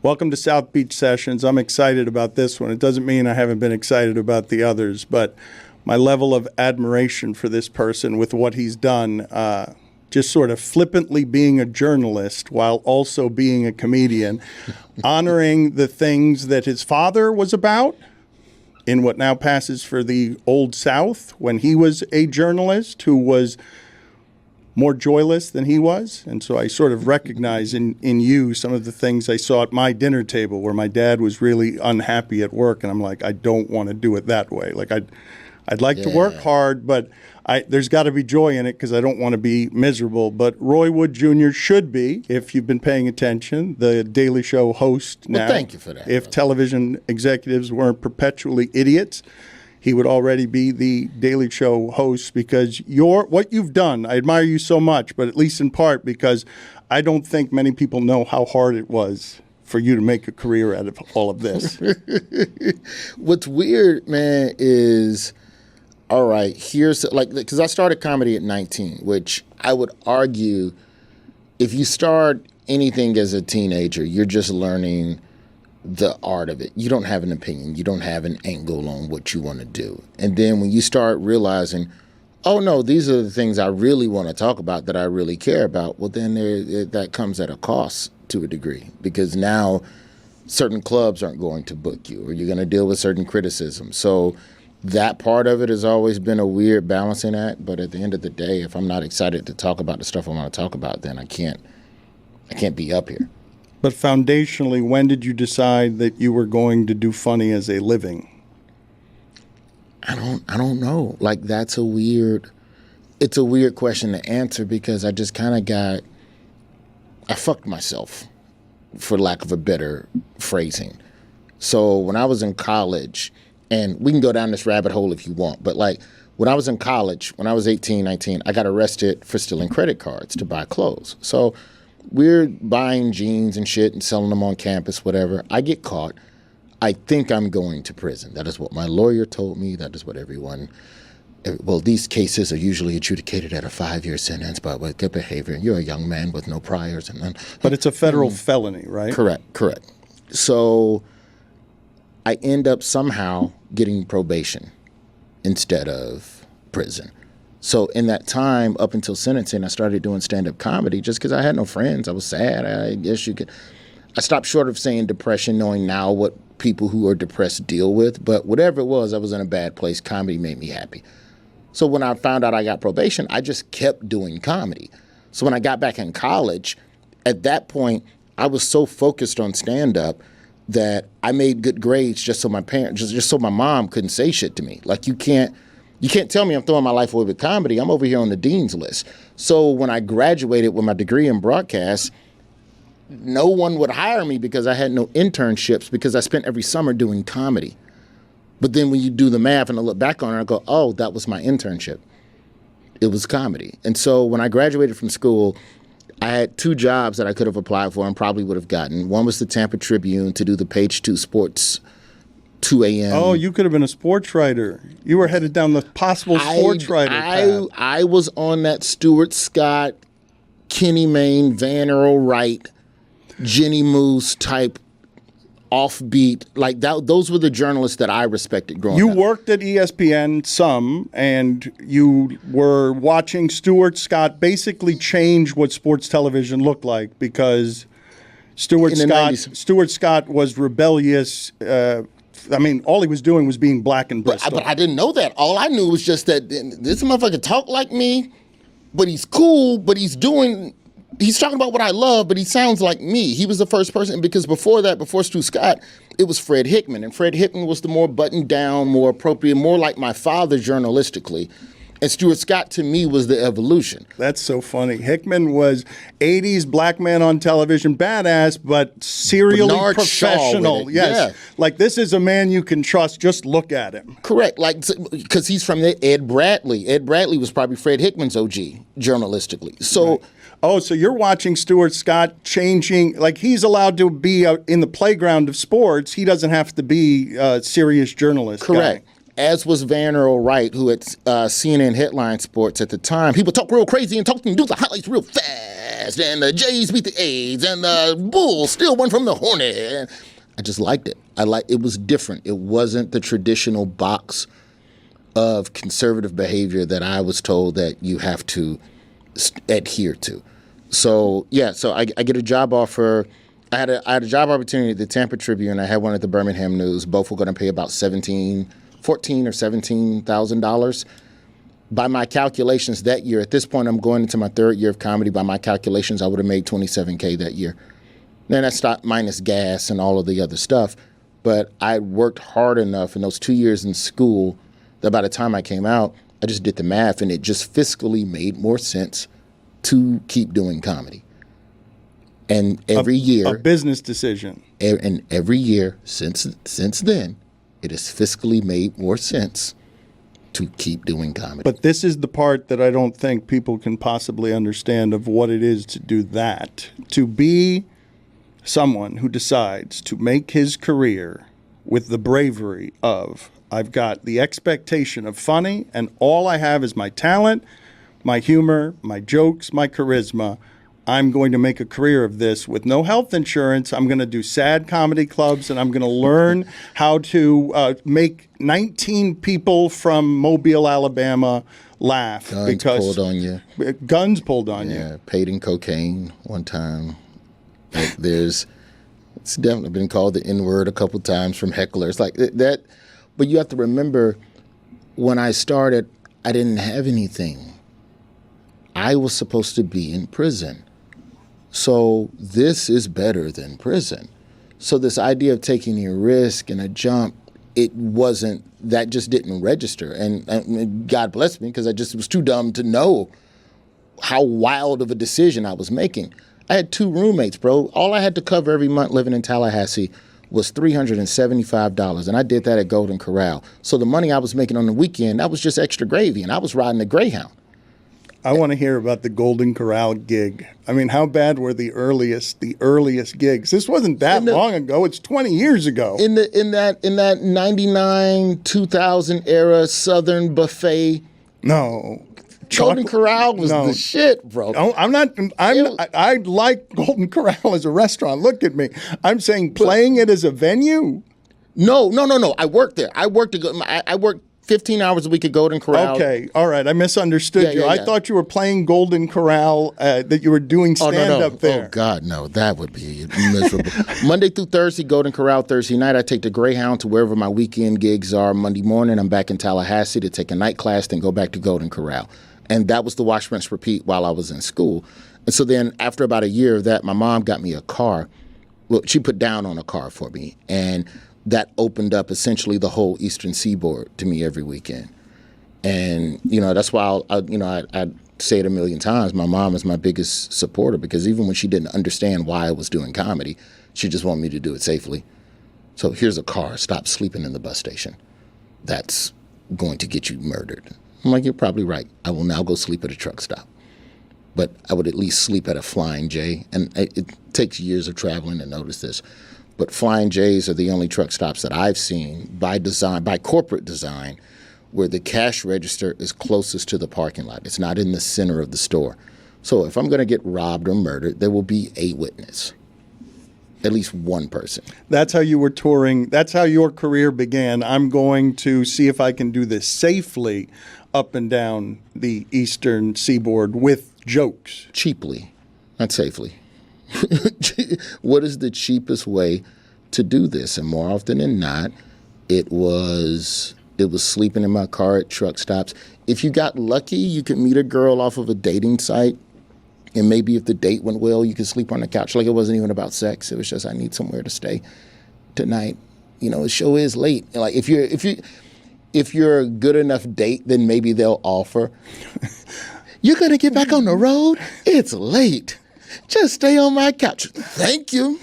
Welcome to South Beach Sessions. I'm excited about this one. It doesn't mean I haven't been excited about the others, but my level of admiration for this person with what he's done, just sort of flippantly being a journalist while also being a comedian, honoring the things that his father was about in what now passes for the Old South when he was a journalist who was more joyless than he was. And so I sort of recognize in you some of the things I saw at my dinner table where my dad was really unhappy at work. And I'm like, I don't want to do it that way. Like I'd like to work hard, but there's got to be joy in it because I don't want to be miserable. But Roy Wood Jr. should be, if you've been paying attention, the Daily Show host now. Well, thank you for that. If television executives weren't perpetually idiots, he would already be the Daily Show host because what you've done, I admire you so much, but at least in part because I don't think many people know how hard it was for you to make a career out of all of this. What's weird, man, is, all right, here's, because I started comedy at 19, which I would argue if you start anything as a teenager, you're just learning the art of it. You don't have an opinion. You don't have an angle on what you want to do. And then when you start realizing, oh, no, these are the things I really want to talk about that I really care about, well, then that comes at a cost to a degree because now certain clubs aren't going to book you or you're going to deal with certain criticism. So that part of it has always been a weird balancing act. But at the end of the day, if I'm not excited to talk about the stuff I want to talk about, then I can't be up here. But foundationally, when did you decide that you were going to do funny as a living? I don't know. Like it's a weird question to answer because I just kind of I fucked myself, for lack of a better phrasing. So when I was in college, and we can go down this rabbit hole if you want, but like when I was in college, when I was 18, 19, I got arrested for stealing credit cards to buy clothes. So we're buying jeans and shit and selling them on campus, whatever. I get caught. I think I'm going to prison. That is what my lawyer told me. That is what everyone. Well, these cases are usually adjudicated at a 5-year sentence, but with good behavior. You're a young man with no priors and none. But it's a federal felony, right? Correct. So I end up somehow getting probation instead of prison. So in that time, up until sentencing, I started doing stand-up comedy just because I had no friends. I was sad. I guess you could. I stopped short of saying depression, knowing now what people who are depressed deal with. But whatever it was, I was in a bad place. Comedy made me happy. So when I found out I got probation, I just kept doing comedy. So when I got back in college, at that point, I was so focused on stand-up that I made good grades just so my parents, just so my mom couldn't say shit to me. Like you can't tell me I'm throwing my life away with comedy. I'm over here on the dean's list. So when I graduated with my degree in broadcast, no one would hire me because I had no internships because I spent every summer doing comedy. But then when you do the math and I look back on it, I go, oh, that was my internship. It was comedy. And so when I graduated from school, I had 2 jobs that I could have applied for and probably would have gotten. One was the Tampa Tribune to do the Page 2 Sports 2 a.m. Oh, you could have been a sports writer. You were headed down the possible sports writer path. I was on that Stuart Scott, Kenny Mayne, Van Earl Wright, Jenny Moose type offbeat. Like those were the journalists that I respected growing up. You worked at ESPN some, and you were watching Stuart Scott basically change what sports television looked like because Stuart Scott was rebellious. I mean, all he was doing was being black and Bristol. But I didn't know that. All I knew was just that this motherfucker talk like me, but he's cool, but he's talking about what I love, but he sounds like me. He was the first person, because before Stu Scott, it was Fred Hickman. And Fred Hickman was the more buttoned down, more appropriate, more like my father journalistically. And Stuart Scott, to me, was the evolution. That's so funny. Hickman was 80s black man on television, badass, but serially Bernard professional. Yes. Yeah. Like, this is a man you can trust. Just look at him. Correct. Like, because he's from Ed Bradley. Ed Bradley was probably Fred Hickman's OG, journalistically. So... Right. Oh, so you're watching Stuart Scott changing, like he's allowed to be out in the playground of sports. He doesn't have to be a serious journalist. Correct. Guy. as was Van Earl Wright, who at CNN Headline Sports at the time, he would talk real crazy and do the highlights real fast. And the Jays beat the A's, and the Bulls still won from the Hornet. I just liked it. It was different. It wasn't the traditional box of conservative behavior that I was told that you have to adhere to. So I get a job offer. I had a job opportunity at the Tampa Tribune. I had one at the Birmingham News. Both were going to pay about $14,000 or $17,000. By my calculations that year, at this point, I'm going into my third year of comedy. By my calculations, I would have made $27K that year. Then that's not minus gas and all of the other stuff. But I worked hard enough in those 2 years in school that by the time I came out, I just did the math, and it just fiscally made more sense to keep doing comedy. And every year, a business decision. And every year since then, it has fiscally made more sense to keep doing comedy. But this is the part that I don't think people can possibly understand of what it is to do that. To be someone who decides to make his career with the bravery of, I've got the expectation of funny, and all I have is my talent, my humor, my jokes, my charisma. I'm going to make a career of this with no health insurance. I'm going to do sad comedy clubs, and I'm going to learn how to make 19 people from Mobile, Alabama laugh. Guns pulled on you. Guns pulled on you. Yeah, paid in cocaine one time. It's definitely been called the N-word a couple times from hecklers like that. But you have to remember, when I started, I didn't have anything. I was supposed to be in prison. So this is better than prison. So this idea of taking a risk and a jump, that just didn't register. And God bless me, because I just was too dumb to know how wild of a decision I was making. I had 2 roommates, bro. All I had to cover every month living in Tallahassee was $375, and I did that at Golden Corral. So the money I was making on the weekend, that was just extra gravy, and I was riding a Greyhound. I want to hear about the Golden Corral gig. I mean, how bad were the earliest gigs? This wasn't that long ago. It's 20 years ago. In that 99, 2000 era Southern buffet. No. Golden Corral was the shit, bro. No, I like Golden Corral as a restaurant. Look at me. I'm saying playing it as a venue. No. I worked there. I worked 15 hours a week at Golden Corral. Okay, all right. I misunderstood you. I thought you were playing Golden Corral, that you were doing stand-up there. Oh, God, no. That would be miserable. Monday through Thursday, Golden Corral. Thursday night, I take the Greyhound to wherever my weekend gigs are. Monday morning, I'm back in Tallahassee to take a night class, then go back to Golden Corral. And that was the wash, rinse, repeat while I was in school. And so then after about a year of that, my mom got me a car. Well, she put down on a car for me. And that opened up essentially the whole Eastern Seaboard to me every weekend. And, that's why I say it a million times. My mom is my biggest supporter, because even when she didn't understand why I was doing comedy, she just wanted me to do it safely. So here's a car. Stop sleeping in the bus station. That's going to get you murdered. I'm like, you're probably right. I will now go sleep at a truck stop. But I would at least sleep at a Flying J. And it takes years of traveling to notice this. But Flying J's are the only truck stops that I've seen by corporate design, where the cash register is closest to the parking lot. It's not in the center of the store. So if I'm going to get robbed or murdered, there will be a witness. At least one person. That's how you were touring. That's how your career began. I'm going to see if I can do this safely up and down the Eastern Seaboard with jokes. Cheaply, not safely. What is the cheapest way to do this? And more often than not, it was sleeping in my car at truck stops. If you got lucky, you could meet a girl off of a dating site. And maybe if the date went well, you could sleep on the couch. Like, it wasn't even about sex. It was just, I need somewhere to stay tonight. The show is late. Like, if you're a good enough date, then maybe they'll offer. You're going to get back on the road? It's late. Just stay on my couch. Thank you.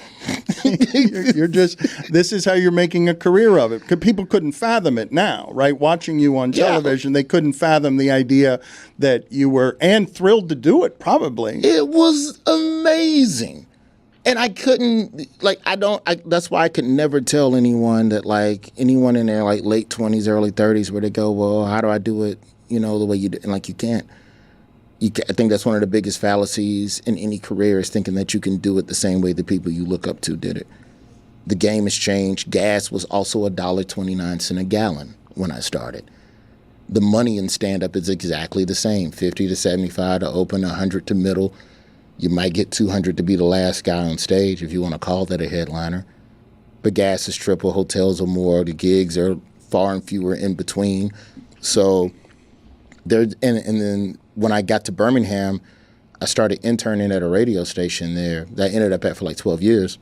This is how you're making a career of it. Because people couldn't fathom it now, right? Watching you on television, they couldn't fathom the idea that you were, and thrilled to do it, probably. It was amazing. And I couldn't, like, that's why I could never tell anyone that, like, anyone in their, like, late 20s, early 30s, where they go, well, how do I do it, the way you do? And, like, you can't. I think that's one of the biggest fallacies in any career is thinking that you can do it the same way the people you look up to did it. The game has changed. Gas was also $1.29 a gallon when I started. The money in stand-up is exactly the same, 50 to 75 to open, 100 to middle. You might get 200 to be the last guy on stage if you want to call that a headliner. But gas is triple, hotels are more, the gigs are far and fewer in between. So there, and then when I got to Birmingham, I started interning at a radio station there that I ended up at for like 12 years.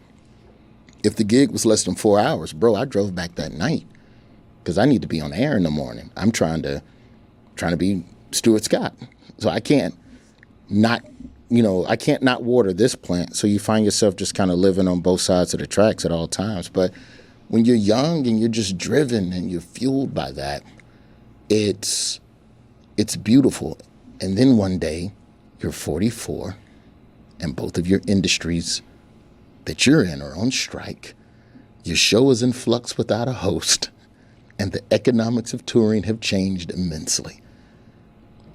If the gig was less than 4 hours, bro, I drove back that night because I need to be on air in the morning. I'm trying to be Stuart Scott. So I can't not water this plant. So you find yourself just kind of living on both sides of the tracks at all times. But when you're young and you're just driven and you're fueled by that, it's beautiful. And then one day you're 44 and both of your industries that you're in are on strike. Your show is in flux without a host, and the economics of touring have changed immensely.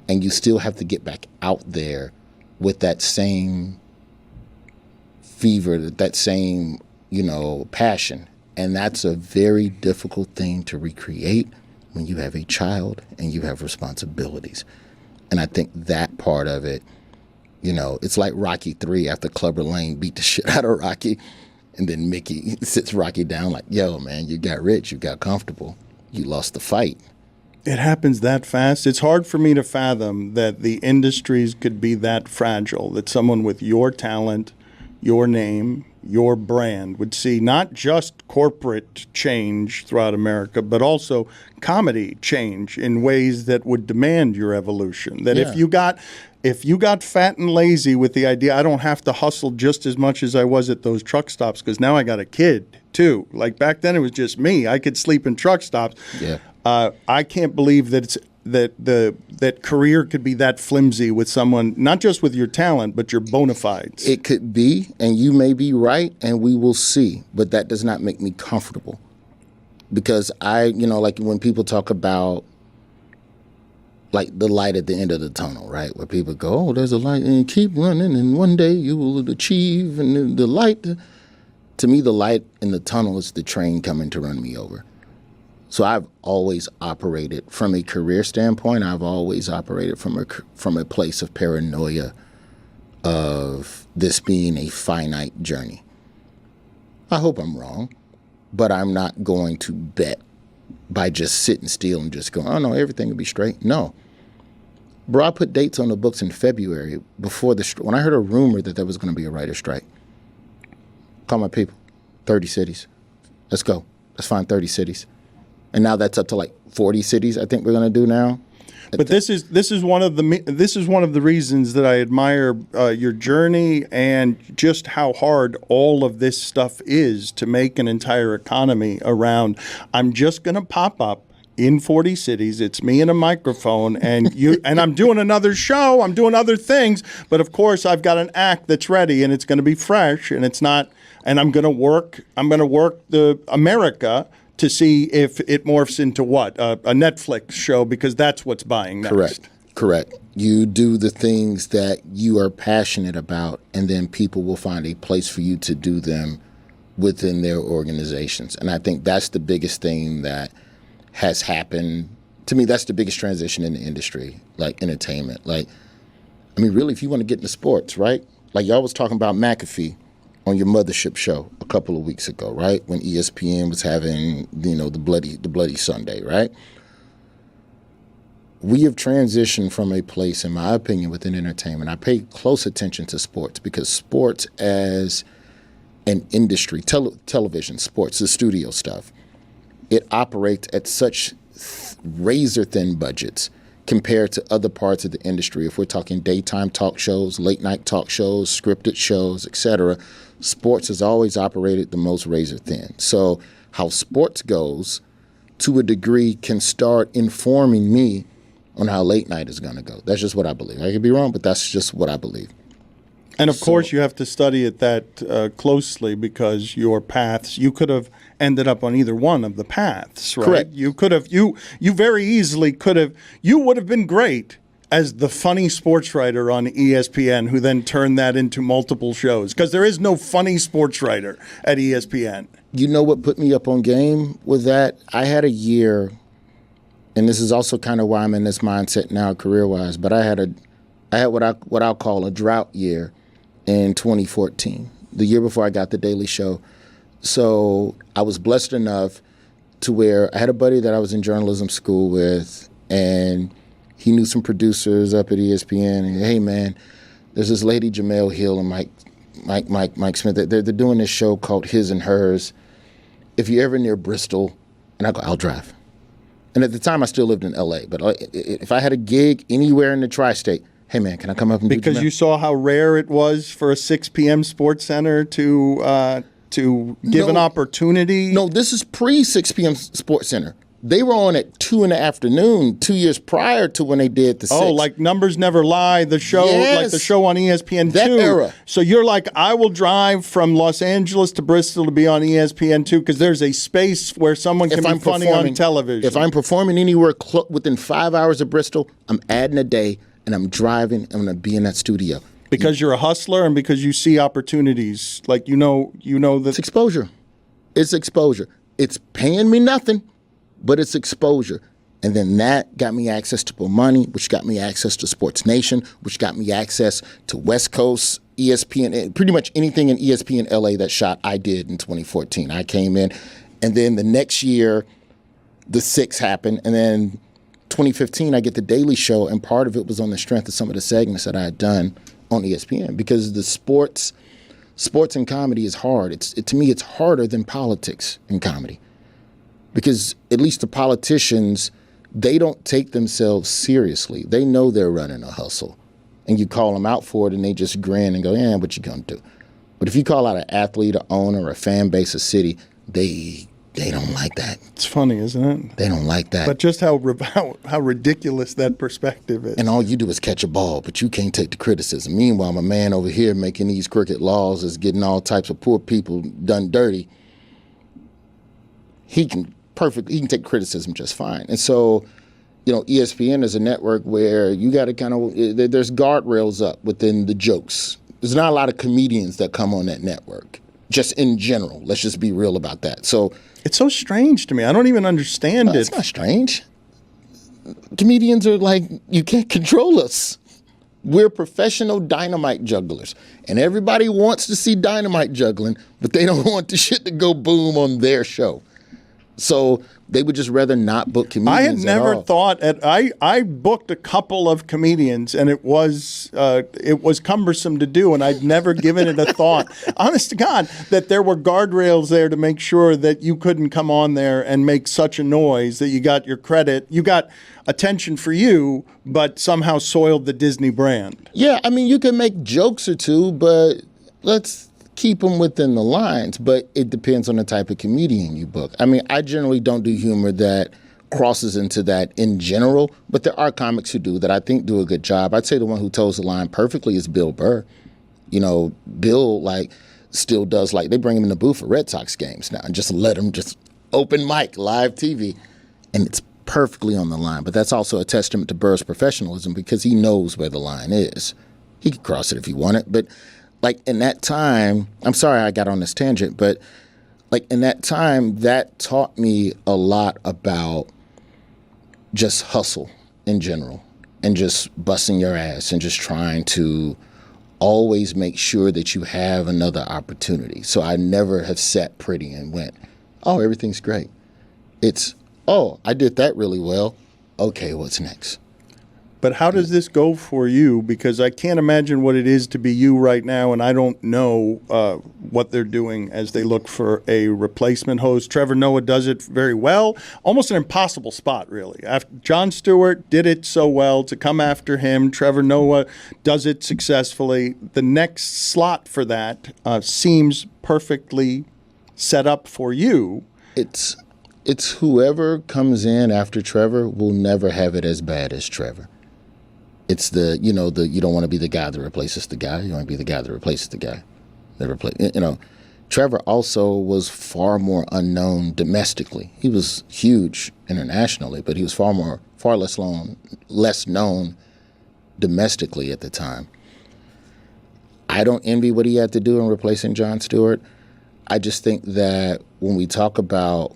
And you still have to get back out there with that same fever, that same, passion. And that's a very difficult thing to recreate when you have a child and you have responsibilities. And I think that part of it, it's like Rocky 3 after Clubber Lang beat the shit out of Rocky. And then Mickey sits Rocky down like, yo, man, you got rich, you got comfortable, you lost the fight. It happens that fast. It's hard for me to fathom that the industries could be that fragile, that someone with your talent, your name, your brand would see not just corporate change throughout America, but also comedy change in ways that would demand your evolution. That if you got fat and lazy with the idea, I don't have to hustle just as much as I was at those truck stops because now I got a kid too. Like back then it was just me. I could sleep in truck stops. Yeah. I can't believe that that career could be that flimsy with someone, not just with your talent, but your bona fides. It could be, and you may be right, and we will see. But that does not make me comfortable. Because like when people talk about like the light at the end of the tunnel, right? Where people go, oh, there's a light, and keep running, and one day you will achieve, and the light. To me, the light in the tunnel is the train coming to run me over. So I've always operated from a career standpoint. I've always operated from a place of paranoia of this being a finite journey. I hope I'm wrong, but I'm not going to bet by just sitting still and just going, oh, no, everything will be straight. No. Bro, I put dates on the books in February before when I heard a rumor that there was going to be a writer's strike. Call my people, 30 cities. Let's go. Let's find 30 cities. And now that's up to like 40 cities I think we're going to do now. But this is one of the reasons that I admire your journey and just how hard all of this stuff is to make an entire economy around. I'm just going to pop up in 40 cities. It's me and a microphone, and I'm doing another show. I'm doing other things, but of course I've got an act that's ready, and it's going to be fresh, and it's not. And I'm going to work the America to see if it morphs into what? A Netflix show, because that's what's buying next. Correct. You do the things that you are passionate about, and then people will find a place for you to do them within their organizations. And I think that's the biggest thing that has happened. To me, that's the biggest transition in the industry, like entertainment. Like, I mean, really, if you want to get into sports, right? Like y'all was talking about McAfee on your mothership show a couple of weeks ago, right? When ESPN was having, the bloody Sunday, right? We have transitioned from a place, in my opinion, within entertainment. I pay close attention to sports because sports as an industry, television, sports, the studio stuff, it operates at such razor-thin budgets compared to other parts of the industry. If we're talking daytime talk shows, late-night talk shows, scripted shows, etc., sports has always operated the most razor-thin. So how sports goes, to a degree, can start informing me on how late night is going to go. That's just what I believe. I could be wrong, but that's just what I believe. And of course, you have to study it that closely because your paths, you could have ended up on either one of the paths, right? Correct. You could have, you very easily could have, you would have been great as the funny sports writer on ESPN who then turned that into multiple shows because there is no funny sports writer at ESPN. You know what put me up on game with that? I had a year, and this is also kind of why I'm in this mindset now career-wise, but I had what I'll call a drought year in 2014, the year before I got the Daily Show. So I was blessed enough to where I had a buddy that I was in journalism school with, and he knew some producers up at ESPN. And hey, man, there's this lady Jamel Hill and Mike Smith. They're doing this show called His and Hers. If you're ever near Bristol, and I go, I'll drive. And at the time, I still lived in L.A. But if I had a gig anywhere in the tri-state, hey, man, can I come up and do Because Jamel? you saw how rare it was for a 6 p.m. Sports Center to give an opportunity? No, this is pre-6 p.m. Sports Center. They were on at 2 in the afternoon 2 years prior to when they did the 6. Oh, like Numbers Never Lie, the show, Yes. like the show on ESPN2. That era. So you're like, I will drive from Los Angeles to Bristol to be on ESPN2 because there's a space where someone can be funny on television. If I'm performing anywhere within 5 hours of Bristol, I'm adding a day and I'm driving. I'm going to be in that studio. Because you're a hustler and because you see opportunities, like you know that It's exposure. It's exposure. It's paying me nothing, but it's exposure. And then that got me access to money, which got me access to Sports Nation, which got me access to West Coast, ESPN, pretty much anything in ESPN LA that shot, I did in 2014. I came in, and then the next year, the 6 happened, and then 2015, I get the Daily Show, and part of it was on the strength of some of the segments that I had done on ESPN, because the sports and comedy is hard. To me, it's harder than politics and comedy. Because at least the politicians, they don't take themselves seriously. They know they're running a hustle. And you call them out for it, and they just grin and go, yeah, what you gonna do? But if you call out an athlete, an owner, a fan base, a city, they don't like that. it's funny, isn't it? They don't like that. But just how ridiculous that perspective is. And all you do is catch a ball, but you can't take the criticism. Meanwhile, my man over here making these crooked laws is getting all types of poor people done dirty. He can take criticism just fine. And so, ESPN is a network where you got to there's guardrails up within the jokes. There's not a lot of comedians that come on that network, just in general. Let's just be real about that. So it's so strange to me. I don't even understand it. it's not strange. Comedians are like, you can't control us. We're professional dynamite jugglers. And everybody wants to see dynamite juggling, but they don't want the shit to go boom on their show. So they would just rather not book comedians. I had never at all. thought I booked a couple of comedians, and it was cumbersome to do, and I'd never given it a thought. Honest to God, that there were guardrails there to make sure that you couldn't come on there and make such a noise that you got your credit, you got attention for you, but somehow soiled the Disney brand. Yeah, I mean, you can make jokes or two, but let's keep them within the lines. But it depends on the type of comedian you book. I mean, I generally don't do humor that crosses into that in general, but there are comics who do that I think do a good job. I'd say the one who toes the line perfectly is Bill Burr. Bill still does, they bring him in the booth for Red Sox games now and just let him just open mic, live TV, and it's perfectly on the line. But that's also a testament to Burr's professionalism because he knows where the line is. He could cross it if he wanted, but in that time, I'm sorry I got on this tangent, but in that time, that taught me a lot about just hustle in general and just busting your ass and just trying to always make sure that you have another opportunity. So I never have sat pretty and went, oh, everything's great. It's, oh, I did that really well. Okay, what's next? But how does this go for you? Because I can't imagine what it is to be you right now, and I don't know what they're doing as they look for a replacement host. Trevor Noah does it very well. Almost an impossible spot, really. Jon Stewart did it so well to come after him. Trevor Noah does it successfully. The next slot for that seems perfectly set up for you. It's whoever comes in after Trevor will never have it as bad as Trevor. It's the you don't want to be the guy that replaces the guy. You want to be the guy that replaces the guy. Trevor also was far more unknown domestically. He was huge internationally, but he was far less known domestically at the time. I don't envy what he had to do in replacing Jon Stewart. I just think that when we talk about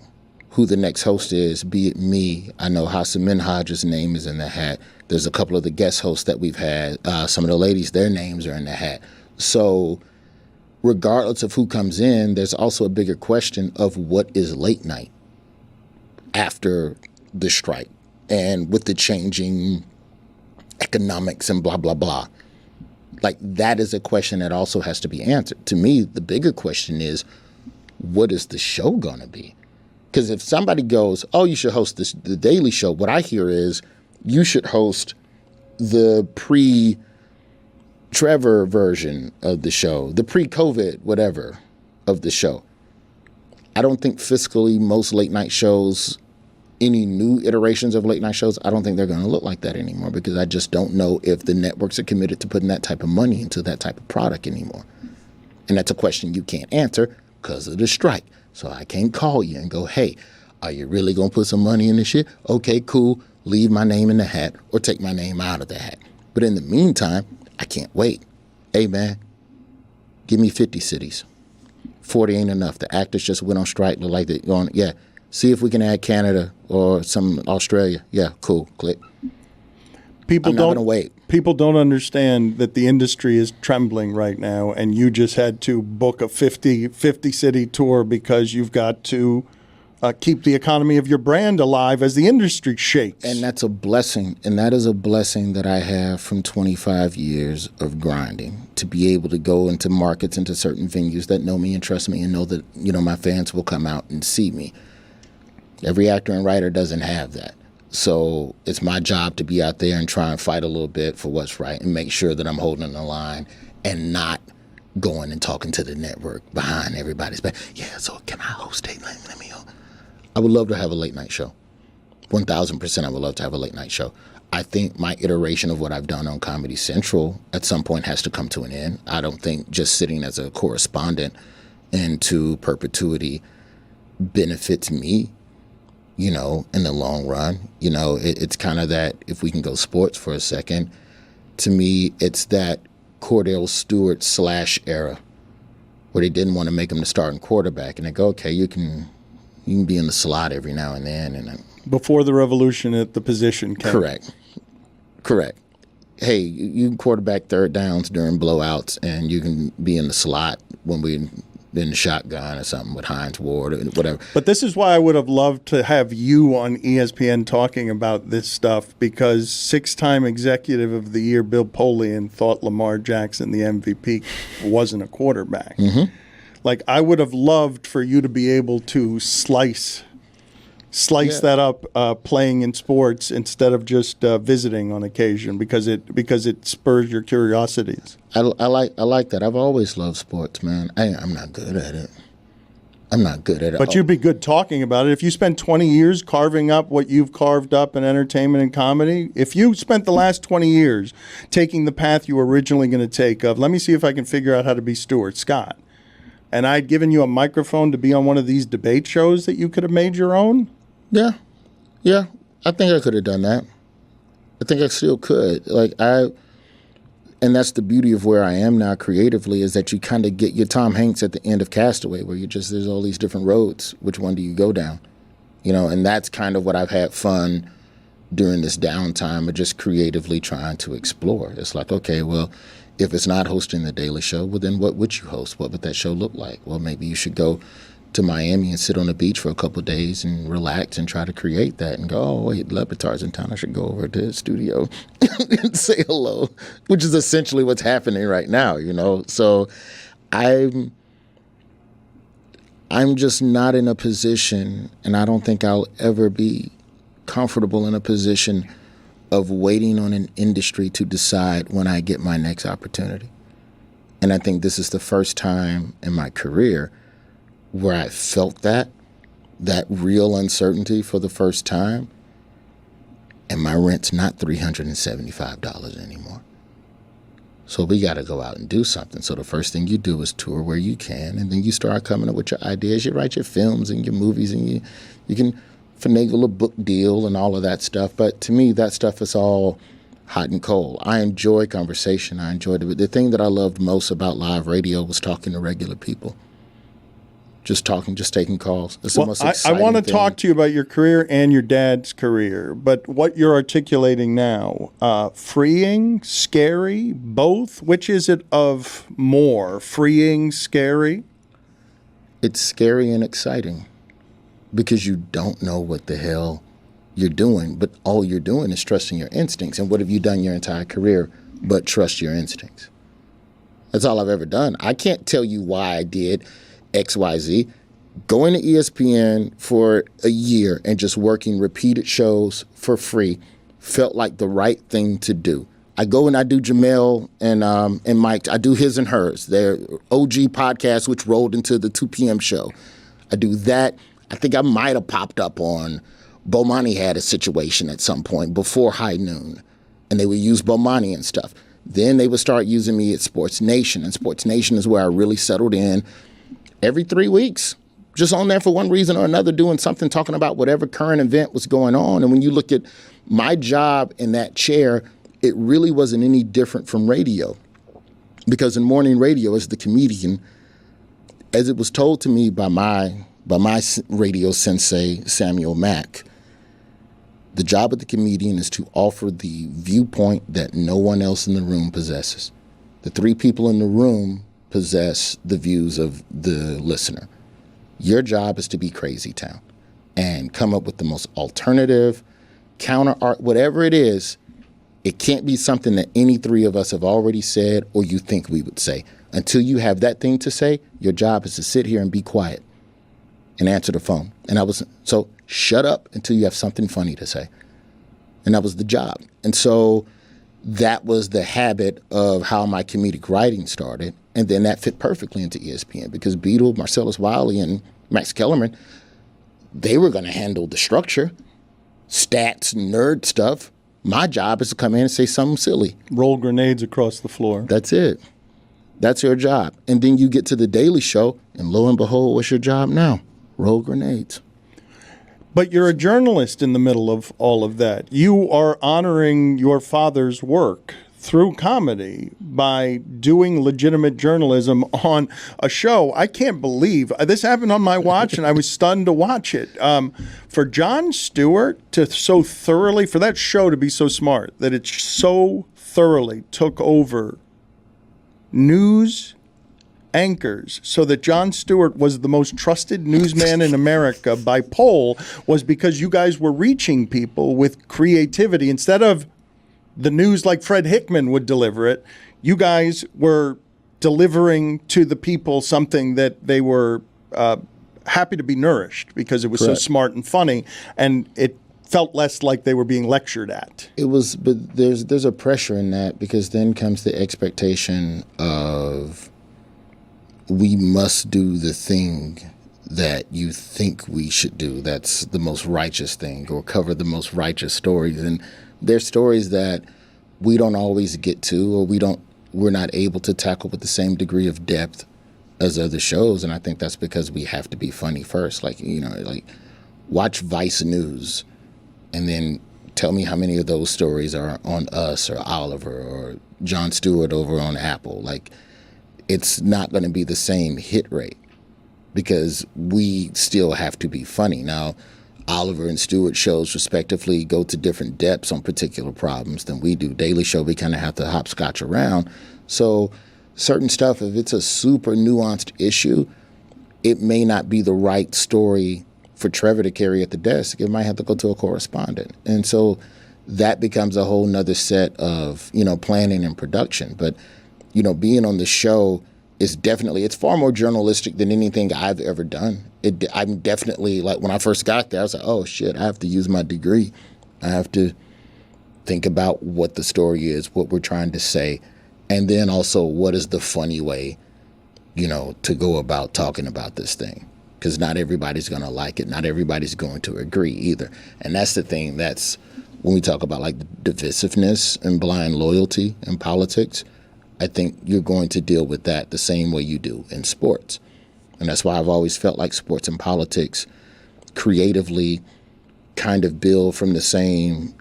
who the next host is, be it me, I know Hassan Minhaj's name is in the hat. There's a couple of the guest hosts that we've had. Some of the ladies, their names are in the hat. So regardless of who comes in, there's also a bigger question of what is late night after the strike and with the changing economics and blah, blah, blah. Like, that is a question that also has to be answered. To me, the bigger question is, what is the show going to be? Because if somebody goes, oh, you should host the Daily Show, what I hear is you should host the pre-Trevor version of the show, the pre-COVID whatever of the show. I don't think fiscally most late night shows, any new iterations of late night shows, I don't think they're going to look like that anymore, because I just don't know if the networks are committed to putting that type of money into that type of product anymore. And that's a question you can't answer because of the strike. So I can't call you and go, hey, are you really going to put some money in this shit? Okay, cool. Leave my name in the hat or take my name out of the hat. But in the meantime, I can't wait. Hey, man, give me 50 cities. 40 ain't enough. The actors just went on strike. Look like they're going, yeah. See if we can add Canada or some Australia. Yeah, cool. Click. People I'm not going to wait. People don't understand that the industry is trembling right now, and you just had to book a 50 city tour because you've got to keep the economy of your brand alive as the industry shakes. And that's a blessing. And that is a blessing that I have from 25 years of grinding, to be able to go into markets, into certain venues that know me and trust me and know that, my fans will come out and see me. Every actor and writer doesn't have that. So it's my job to be out there and try and fight a little bit for what's right and make sure that I'm holding the line and not going and talking to the network behind everybody's back. Yeah, so can I host it? Let me. I would love to have a late night show. 1,000% I would love to have a late night show. I think my iteration of what I've done on Comedy Central at some point has to come to an end. I don't think just sitting as a correspondent into perpetuity benefits me, in the long run. It's kind of that, if we can go sports for a second, to me, it's that Cordell Stewart / era where they didn't want to make him the starting quarterback. And they go, okay, you can be in the slot every now and then. And before the revolution at the position came. Correct. Hey, you can quarterback third downs during blowouts, and you can be in the slot when we're in the shotgun or something with Hines Ward or whatever. But this is why I would have loved to have you on ESPN talking about this stuff, because 6-time Executive of the Year Bill Polian thought Lamar Jackson, the MVP, wasn't a quarterback. Mm-hmm. Like, I would have loved for you to be able to slice that up playing in sports instead of just visiting on occasion, because it spurs your curiosities. I like that. I've always loved sports, man. I'm not good at it. But you'd be good talking about it. If you spent 20 years carving up what you've carved up in entertainment and comedy, if you spent the last 20 years taking the path you were originally going to take of, let me see if I can figure out how to be Stuart Scott, and I'd given you a microphone to be on one of these debate shows that you could have made your own? Yeah. I think I could have done that. I think I still could. And that's the beauty of where I am now creatively, is that you kind of get your Tom Hanks at the end of Castaway, where there's all these different roads. Which one do you go down? And that's kind of what I've had fun during this downtime of just creatively trying to explore. It's like, okay, well, if it's not hosting the Daily Show, well, then what would you host? What would that show look like? Well, maybe you should go to Miami and sit on the beach for a couple of days and relax and try to create that and go, oh, wait, LeBatard's in town. I should go over to his studio and say hello, which is essentially what's happening right now, So I'm just not in a position, and I don't think I'll ever be comfortable in a position of waiting on an industry to decide when I get my next opportunity. And I think this is the first time in my career where I felt that real uncertainty for the first time. and my rent's not $375 anymore. So we got to go out and do something. So the first thing you do is tour where you can, and then you start coming up with your ideas. You write your films and your movies, and you can finagle a book deal and all of that stuff. But to me, that stuff is all hot and cold. I enjoy conversation. I enjoyed it. But the thing that I loved most about live radio was talking to regular people. Just talking, just taking calls. It's the most exciting I want to thing. talk to you about your career and your dad's career, but what you're articulating now, freeing, scary, both? Which is it of more? Freeing, scary? It's scary and exciting because you don't know what the hell you're doing, but all you're doing is trusting your instincts. And what have you done your entire career but trust your instincts? That's all I've ever done. I can't tell you why I did XYZ. Going to ESPN for a year and just working repeated shows for free felt like the right thing to do. I go and I do Jamel and Mike. I do his and hers, their OG podcast, which rolled into the 2 p.m. show. I do that. I think I might have popped up on Bomani had a situation at some point before High Noon, and they would use Bomani and stuff. Then they would start using me at Sports Nation, and Sports Nation is where I really settled in. Every 3 weeks, just on there for one reason or another, doing something, talking about whatever current event was going on. And when you look at my job in that chair, it really wasn't any different from radio. Because in morning radio, as the comedian, as it was told to me by my radio sensei, Samuel Mack, the job of the comedian is to offer the viewpoint that no one else in the room possesses. The 3 people in the room possess the views of the listener. Your job is to be Crazy Town and come up with the most alternative, counter art, whatever it is. It can't be something that any 3 of us have already said or you think we would say. Until you have that thing to say, your job is to sit here and be quiet and answer the phone. And so shut up until you have something funny to say. And that was the job. And so that was the habit of how my comedic writing started. And then that fit perfectly into ESPN because Beadle, Marcellus Wiley, and Max Kellerman, they were going to handle the structure, stats, nerd stuff. My job is to come in and say something silly. Roll grenades across the floor. That's it. That's your job. And then you get to the Daily Show, and lo and behold, what's your job now? Roll grenades. But you're a journalist in the middle of all of that. You are honoring your father's work through comedy by doing legitimate journalism on a show. I can't believe this happened on my watch, and I was stunned to watch it. For Jon Stewart to so thoroughly, for that show to be so smart, that it so thoroughly took over news anchors so that Jon Stewart was the most trusted newsman in America by poll was because you guys were reaching people with creativity instead of the news like Fred Hickman would deliver it. You guys were delivering to the people something that they were happy to be nourished because it was Correct. so smart and funny, and it felt less like they were being lectured at. It was, but there's a pressure in that because then comes the expectation of we must do the thing that you think we should do. That's the most righteous thing, or cover the most righteous stories. And there's stories that we don't always get to, or we're not able to tackle with the same degree of depth as other shows. And I think that's because we have to be funny first. Like watch Vice News and then tell me how many of those stories are on us or Oliver or Jon Stewart over on Apple. Like, it's not going to be the same hit rate because we still have to be funny. Now, Oliver and Stewart shows respectively go to different depths on particular problems than we do. Daily Show, we kind of have to hopscotch around. So certain stuff, if it's a super nuanced issue, it may not be the right story for Trevor to carry at the desk. It might have to go to a correspondent. And so that becomes a whole nother set of, planning and production. But, being on the show is definitely, it's far more journalistic than anything I've ever done. I'm definitely, like, when I first got there, I was like, oh, shit, I have to use my degree. I have to think about what the story is, what we're trying to say, and then also what is the funny way, to go about talking about this thing. Because not everybody's going to like it. Not everybody's going to agree either. And that's the thing that's when we talk about like divisiveness and blind loyalty in politics, I think you're going to deal with that the same way you do in sports. And that's why I've always felt like sports and politics creatively kind of build from the same,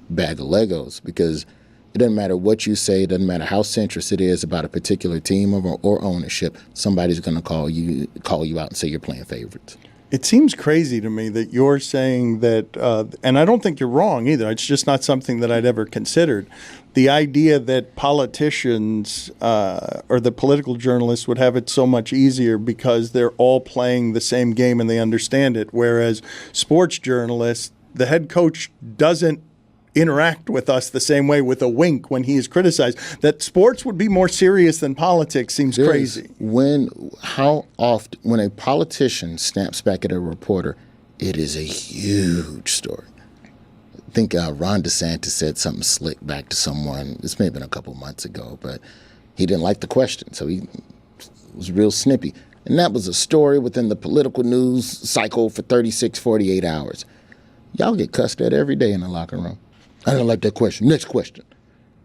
bag of Legos, because it doesn't matter what you say, it doesn't matter how centrist it is about a particular team or ownership, somebody's going to call you out and say you're playing favorites. It seems crazy to me that you're saying that, and I don't think you're wrong either. It's just not something that I'd ever considered. The idea that politicians or the political journalists would have it so much easier because they're all playing the same game and they understand it, whereas sports journalists, the head coach doesn't interact with us the same way with a wink when he is criticized. That sports would be more serious than politics seems crazy. How often, when a politician snaps back at a reporter, it is a huge story. I think Ron DeSantis said something slick back to someone. This may have been a couple months ago, but he didn't like the question, so he was real snippy. And that was a story within the political news cycle for 36, 48 hours. Y'all get cussed at every day in the locker room. I don't like that question. Next question.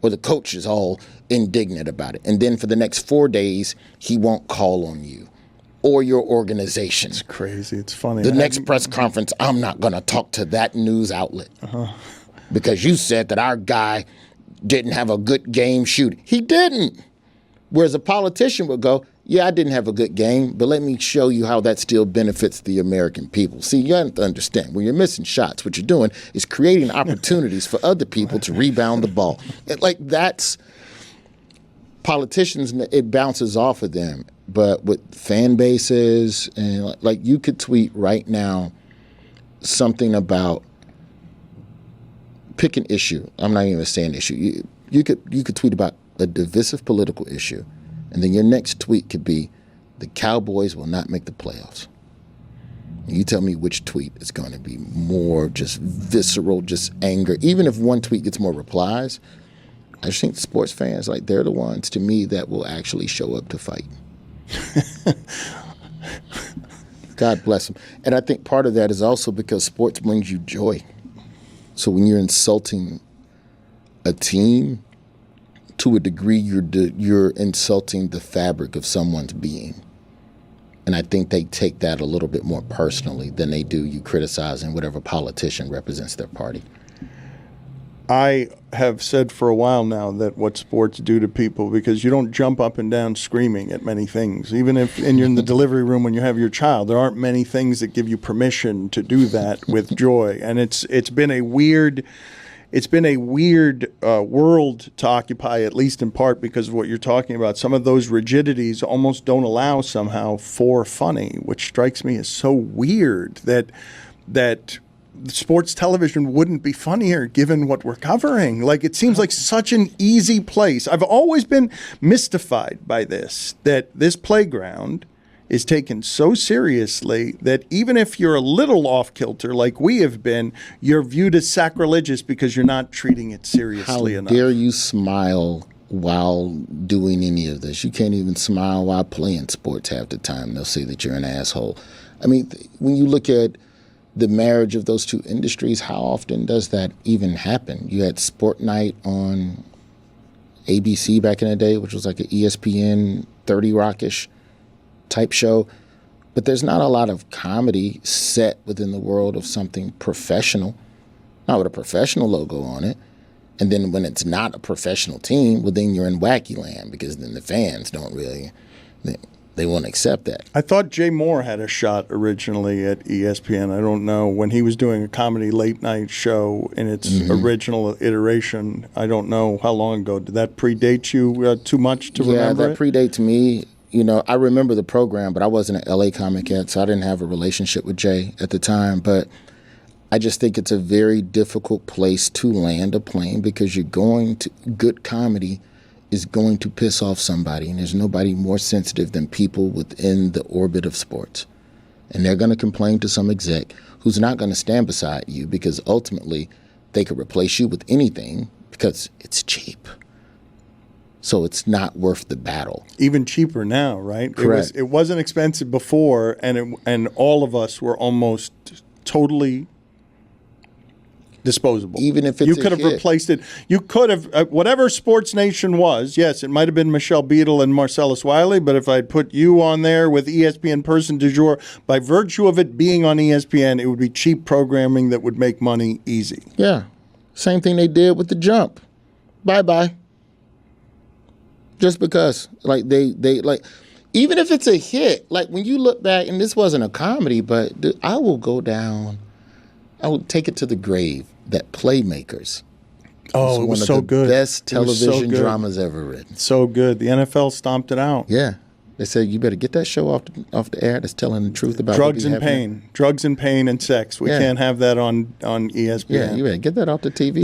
Or the coach is all indignant about it. And then for the next 4 days, he won't call on you or your organization. It's crazy. It's funny. The next press conference, I'm not going to talk to that news outlet because you said that our guy didn't have a good game shooting. He didn't. Whereas a politician would go, yeah, I didn't have a good game, but let me show you how that still benefits the American people. See, you have to understand, when you're missing shots, what you're doing is creating opportunities for other people to rebound the ball. That's politicians, it bounces off of them. But with fan bases, and you could tweet right now something about, pick an issue. I'm not even saying issue. You could tweet about a divisive political issue. And then your next tweet could be, the Cowboys will not make the playoffs. And you tell me which tweet is going to be more just visceral, just anger. Even if one tweet gets more replies, I just think sports fans, they're the ones, to me, that will actually show up to fight. God bless them. And I think part of that is also because sports brings you joy. So when you're insulting a team, to a degree, you're insulting the fabric of someone's being. And I think they take that a little bit more personally than they do you criticizing whatever politician represents their party. I have said for a while now that what sports do to people, because you don't jump up and down screaming at many things. Even if and you're in the delivery room when you have your child, there aren't many things that give you permission to do that with joy. And it's been a weird world to occupy, at least in part because of what you're talking about. Some of those rigidities almost don't allow somehow for funny, which strikes me as so weird that sports television wouldn't be funnier given what we're covering. It seems like such an easy place. I've always been mystified by this, that this playground is taken so seriously that even if you're a little off kilter like we have been, you're viewed as sacrilegious because you're not treating it seriously enough. How dare you smile while doing any of this? You can't even smile while playing sports half the time. They'll say that you're an asshole. I mean, when you look at the marriage of those two industries, how often does that even happen? You had Sport Night on ABC back in the day, which was like an ESPN 30 Rock-ish type show, but there's not a lot of comedy set within the world of something professional, not with a professional logo on it. And then when it's not a professional team, well, then you're in wacky land, because then the fans don't really, they won't accept that. I thought Jay Moore had a shot originally at ESPN. I don't know. When he was doing a comedy late night show in its original iteration, I don't know how long ago. Did that predate you too much to remember? Yeah, that predates me. I remember the program, but I wasn't an LA comic yet, so I didn't have a relationship with Jay at the time. But I just think it's a very difficult place to land a plane, because good comedy is going to piss off somebody, and there's nobody more sensitive than people within the orbit of sports. And they're going to complain to some exec who's not going to stand beside you, because ultimately they could replace you with anything because it's cheap. So it's not worth the battle. Even cheaper now, right? Correct. It wasn't expensive before, and all of us were almost totally disposable. Even if it's you a could have hit. replaced it. You could have whatever Sports Nation was. Yes, it might have been Michelle Beadle and Marcellus Wiley, but if I'd put you on there with ESPN person du jour, by virtue of it being on ESPN, it would be cheap programming that would make money easy. Yeah. Same thing they did with The Jump. Bye-bye. Just because. Like, they like, even if it's a hit, like, when you look back, and this wasn't a comedy, but I will take it to the grave that Playmakers Oh, it was one so of the good. best It was so television good. dramas ever written. So good. The NFL stomped it out. Yeah. They said, you better get that show off the air that's telling the truth about Drugs and pain. Drugs and pain and sex. We can't have that on ESPN. Yeah, you better get that off the TV.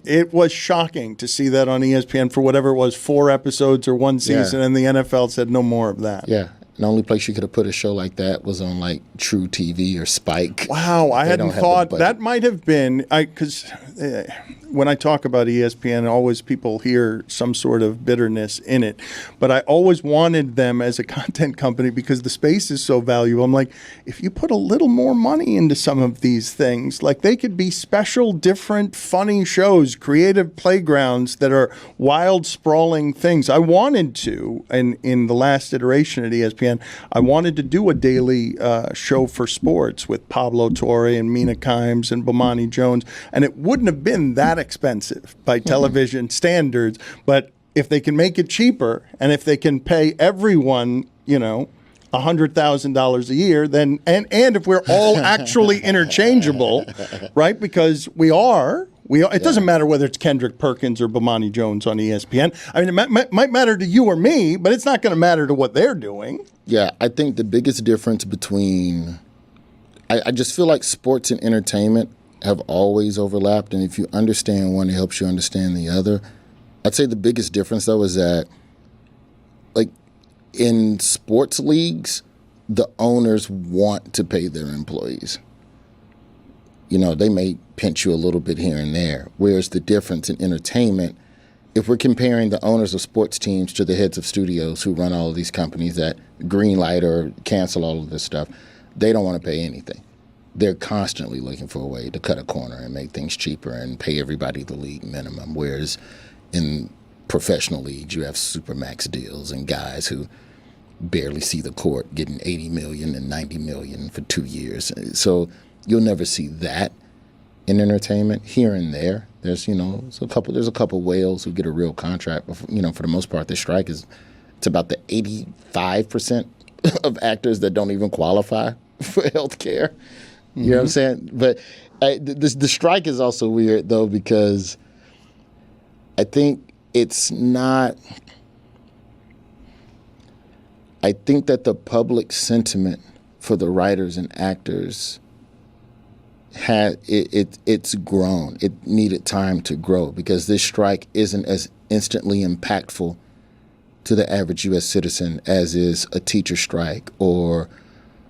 It was shocking to see that on ESPN for whatever it was, 4 episodes or 1 season, and the NFL said no more of that. Yeah. The only place you could have put a show like that was on like True TV or Spike. Wow, I hadn't thought that might have been because when I talk about ESPN, always people hear some sort of bitterness in it. But I always wanted them as a content company because the space is so valuable. I'm like, if you put a little more money into some of these things, like they could be special, different, funny shows, creative playgrounds that are wild, sprawling things. I wanted to, and in the last iteration at ESPN, I wanted to do a daily show for sports with Pablo Torre and Mina Kimes and Bomani Jones, and it wouldn't have been that expensive by television standards. But if they can make it cheaper, and if they can pay everyone, $100,000 a year, then and if we're all actually interchangeable, right? Because we are. It doesn't matter whether it's Kendrick Perkins or Bomani Jones on ESPN. I mean, it might matter to you or me, but it's not going to matter to what they're doing. Yeah, I think the biggest difference between I just feel like sports and entertainment have always overlapped, and if you understand one, it helps you understand the other. I'd say the biggest difference, though, is that, like, in sports leagues, the owners want to pay their employees. They may pinch you a little bit here and there, whereas the difference in entertainment, if we're comparing the owners of sports teams to the heads of studios who run all of these companies that greenlight or cancel all of this stuff, they don't want to pay anything. They're constantly looking for a way to cut a corner and make things cheaper and pay everybody the league minimum, whereas in professional leagues, you have supermax deals and guys who barely see the court getting $80 million and $90 million for 2 years. So you'll never see that in entertainment. Here and there, there's a couple whales who get a real contract. But for the most part, the strike it's about the 85% of actors that don't even qualify for health care. You know what I'm saying? But the strike is also weird, though, because I think it's not. I think that the public sentiment for the writers and actors it's grown. It needed time to grow because this strike isn't as instantly impactful to the average U.S. citizen as is a teacher strike or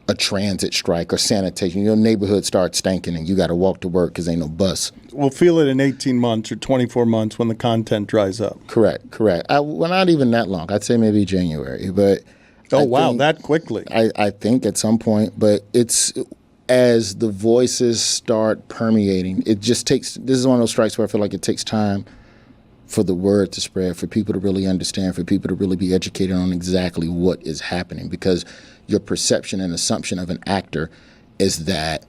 a transit strike or sanitation. Your neighborhood starts stinking and you got to walk to work because ain't no bus. We'll feel it in 18 months or 24 months when the content dries up. Correct. Well, not even that long. I'd say maybe January, but. That quickly. I think at some point, but it's as the voices start permeating, it just takes, this is one of those strikes where I feel like it takes time for the word to spread, for people to really understand, for people to really be educated on exactly what is happening, because your perception and assumption of an actor is that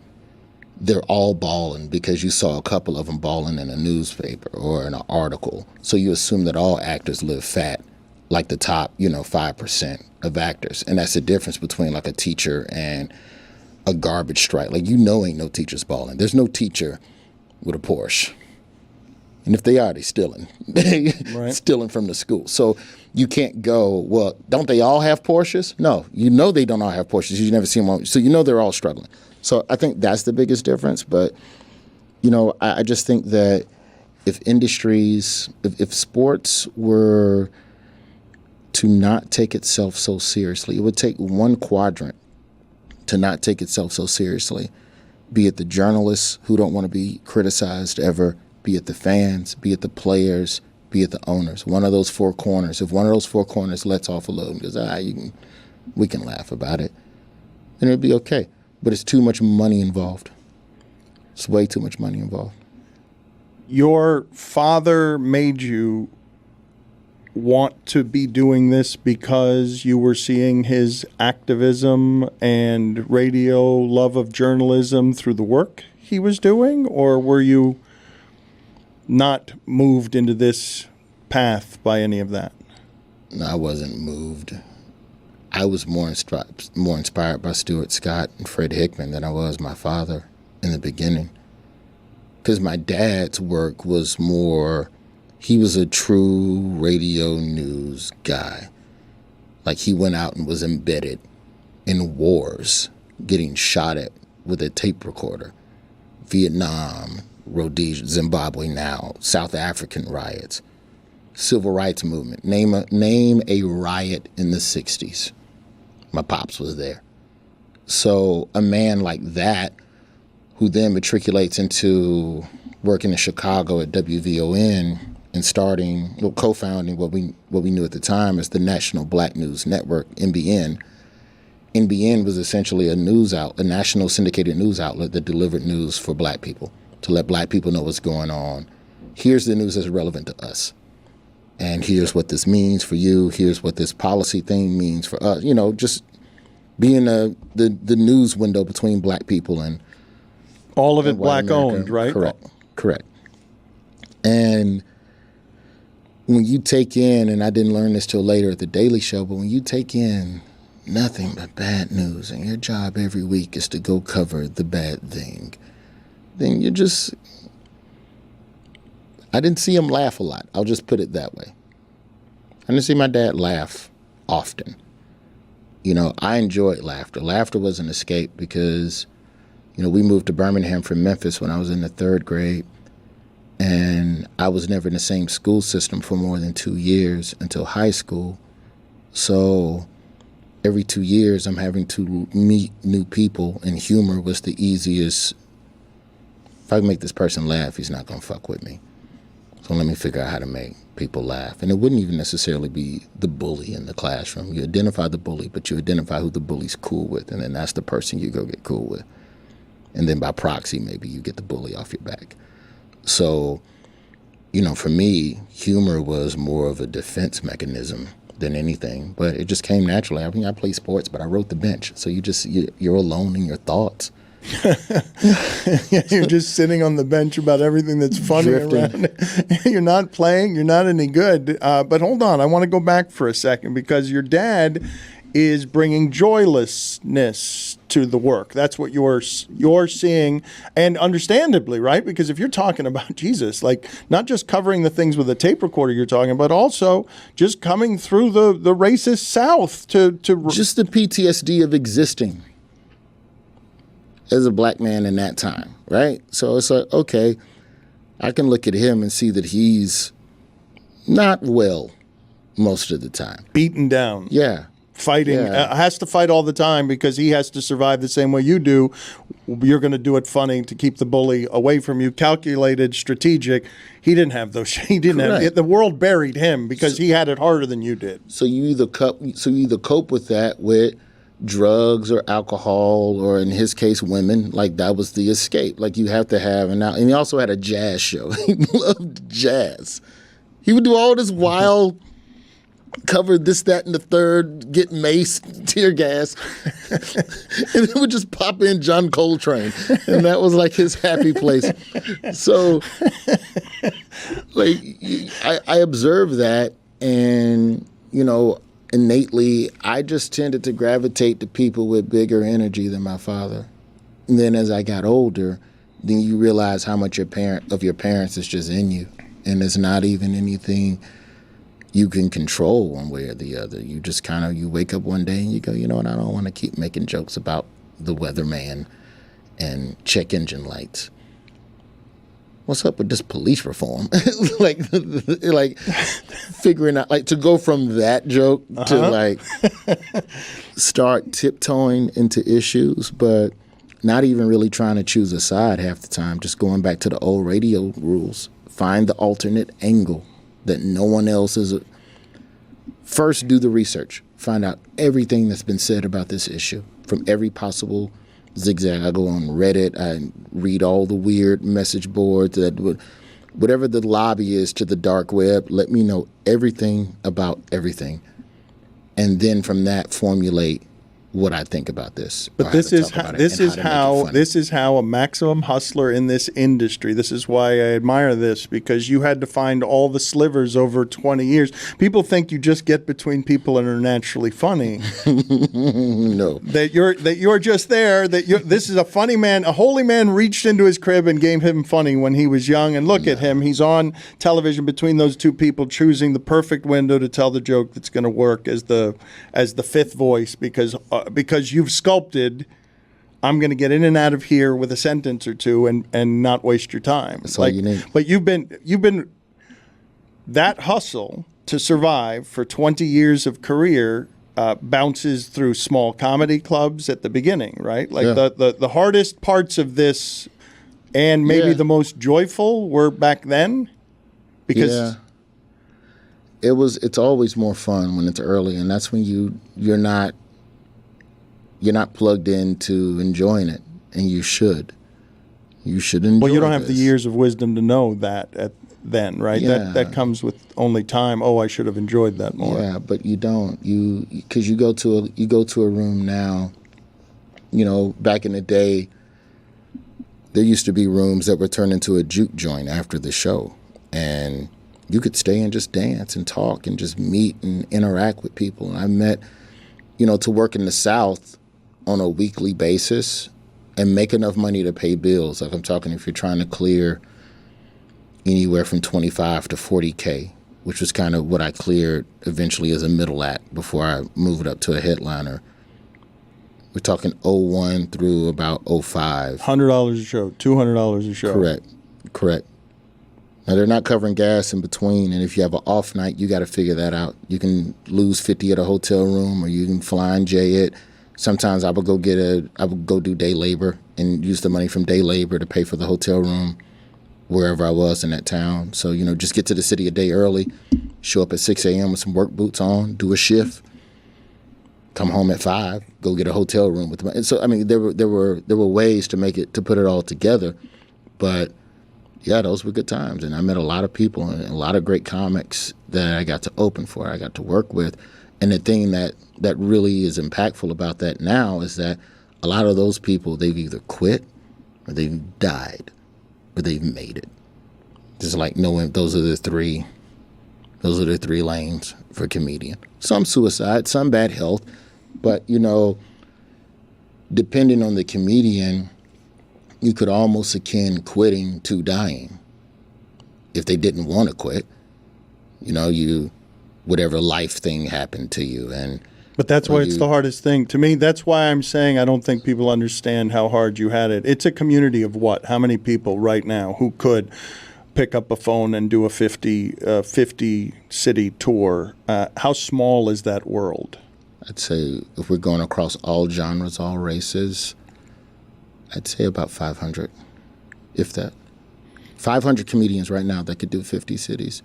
they're all balling because you saw a couple of them balling in a newspaper or in an article. So you assume that all actors live fat, like the top, 5% of actors. And that's the difference between like a teacher and a garbage strike. Like, ain't no teachers balling. There's no teacher with a Porsche. And if they are, they stealing. Right. Stealing from the school. So you can't go, well, don't they all have Porsches? No, they don't all have Porsches. You never see them all. So they're all struggling. So I think that's the biggest difference. But, I just think that if industries, if sports were to not take itself so seriously, it would take one quadrant to not take itself so seriously, be it the journalists who don't want to be criticized ever, be it the fans, be it the players, be it the owners. One of those 4 corners, if one of those 4 corners lets off a load and goes, we can laugh about it, then it'd be okay. But it's too much money involved. It's way too much money involved. your father made you want to be doing this because you were seeing his activism and radio love of journalism through the work he was doing, or were you not moved into this path by any of that? No, I wasn't moved. I was more inspired by Stuart Scott and Fred Hickman than I was my father in the beginning. Because my dad's work was more, he was a true radio news guy. Like, he went out and was embedded in wars, getting shot at with a tape recorder. Vietnam, Rhodesia, Zimbabwe now, South African riots, civil rights movement. Name a riot in the 60s. My pops was there. So a man like that, who then matriculates into working in Chicago at WVON and co-founding what we knew at the time as the National Black News Network, NBN. NBN was essentially a national syndicated news outlet that delivered news for black people, to let black people know what's going on. Here's the news that's relevant to us. And here's what this means for you. Here's what this policy thing means for us. You know, just being the news window between black people and all of it black owned, right? Correct. And when you take in, and I didn't learn this till later at the Daily Show, but when you take in nothing but bad news and your job every week is to go cover the bad thing, then you just, I didn't see him laugh a lot. I'll just put it that way. I didn't see my dad laugh often. You know, I enjoyed laughter. Laughter was an escape because, you know, we moved to Birmingham from Memphis when I was in the 3rd grade, and I was never in the same school system for more than 2 years until high school. So every 2 years, I'm having to meet new people, and humor was the easiest. If I make this person laugh, he's not going to fuck with me. So let me figure out how to make people laugh. And it wouldn't even necessarily be the bully in the classroom. You identify the bully, but you identify who the bully's cool with, and then that's the person you go get cool with. And then by proxy, maybe you get the bully off your back. So, you know, for me, humor was more of a defense mechanism than anything, but it just came naturally. I mean, I play sports, but I wrote the bench. So you're alone in your thoughts. You're just sitting on the bench about everything that's funny around. You're not playing. You're not any good. But hold on. I want to go back for a second because your dad is bringing joylessness to the work. That's what you're seeing, and understandably, right? Because if you're talking about Jesus, like not just covering the things with a tape recorder you're talking about, also just coming through the racist South to just the PTSD of existing as a black man in that time, right? So it's like, okay, I can look at him and see that he's not well most of the time. Beaten down. Yeah. Fighting, has to fight all the time because he has to survive the same way you do. You're going to do it funny to keep the bully away from you. Calculated, strategic. He didn't have those. He didn't have it. The world buried him because he had it harder than you did. So you either cope with that with drugs or alcohol, or in his case, women. Like that was the escape. Like you have to have, and he also had a jazz show. He loved jazz. He would do all this wild. Covered this, that, and the third, get maced, tear gas, and it would just pop in John Coltrane, and that was like his happy place. So, like, I observed that, and you know, innately, I just tended to gravitate to people with bigger energy than my father. And then as I got older, then you realize how much your parents is just in you, and it's not even anything you can control one way or the other. You just kind of, you wake up one day and you go, you know what, I don't want to keep making jokes about the weatherman and check engine lights. What's up with this police reform? like figuring out, like to go from that joke to like start tiptoeing into issues, but not even really trying to choose a side half the time, just going back to the old radio rules. Find the alternate angle that no one else is. First, do the research. Find out everything that's been said about this issue from every possible zigzag. I go on Reddit. I read all the weird message boards that would whatever the lobby is to the dark web, let me know everything about everything. And then from that, formulate what I think about this. But this is how a maximum hustler in this industry. This is why I admire this, because you had to find all the slivers over 20 years. People think you just get between people and are naturally funny. No, that you're just there. This is a funny man. A holy man reached into his crib and gave him funny when he was young. And look at him. He's on television between those two people, choosing the perfect window to tell the joke that's going to work as the fifth voice, because you've sculpted, I'm going to get in and out of here with a sentence or two and not waste your time. That's all you need. But you've been that hustle to survive for 20 years of career bounces through small comedy clubs at the beginning, right? Like the hardest parts of this and maybe the most joyful were back then, because it's always more fun when it's early, and that's when you're not plugged into enjoying it, and you should enjoy. Well, you don't have the years of wisdom to know that then, right? Yeah. That comes with only time. Oh, I should have enjoyed that more. Yeah, but you don't. Because you go to a room now. You know, back in the day, there used to be rooms that were turned into a juke joint after the show, and you could stay and just dance and talk and just meet and interact with people. And I met, to work in the South on a weekly basis and make enough money to pay bills. Like I'm talking, if you're trying to clear anywhere from 25 to 40K, which was kind of what I cleared eventually as a middle act before I moved up to a headliner. We're talking 01 through about 05. $100 a show, $200 a show. Correct. Now, they're not covering gas in between, and if you have an off night, you got to figure that out. You can lose 50 at a hotel room, or you can fly and J it. Sometimes I would go do day labor and use the money from day labor to pay for the hotel room wherever I was in that town. So, just get to the city a day early, show up at 6 a.m. with some work boots on, do a shift, come home at 5, go get a hotel room with the money. So, I mean, there were ways to put it all together, but yeah, those were good times. And I met a lot of people and a lot of great comics that I got to open for, I got to work with. And the thing that really is impactful about that now is that a lot of those people, they've either quit or they've died or they've made it. Just like knowing those are the three lanes for a comedian. Some suicide, some bad health, but depending on the comedian, you could almost akin quitting to dying. If they didn't want to quit, whatever life thing happened to you. But that's why it's the hardest thing. To me, that's why I'm saying I don't think people understand how hard you had it. It's a community of what? How many people right now who could pick up a phone and do a 50 city tour? How small is that world? I'd say if we're going across all genres, all races, I'd say about 500, if that. 500 comedians right now that could do 50 cities.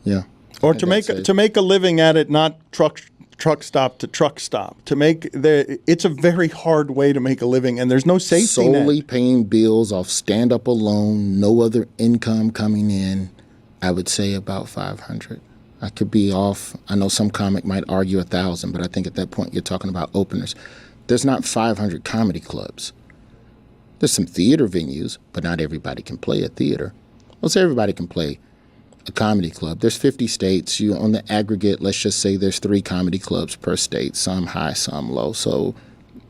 Yeah. Or to make a living at it, not truck stop to truck stop. It's a very hard way to make a living, and there's no safety net. Solely paying bills off stand-up alone, no other income coming in, I would say about 500. I could be off. I know some comic might argue 1,000, but I think at that point you're talking about openers. There's not 500 comedy clubs. There's some theater venues, but not everybody can play a theater. Most everybody can play a comedy club. There's 50 states. On the aggregate, let's just say there's 3 comedy clubs per state, some high, some low. So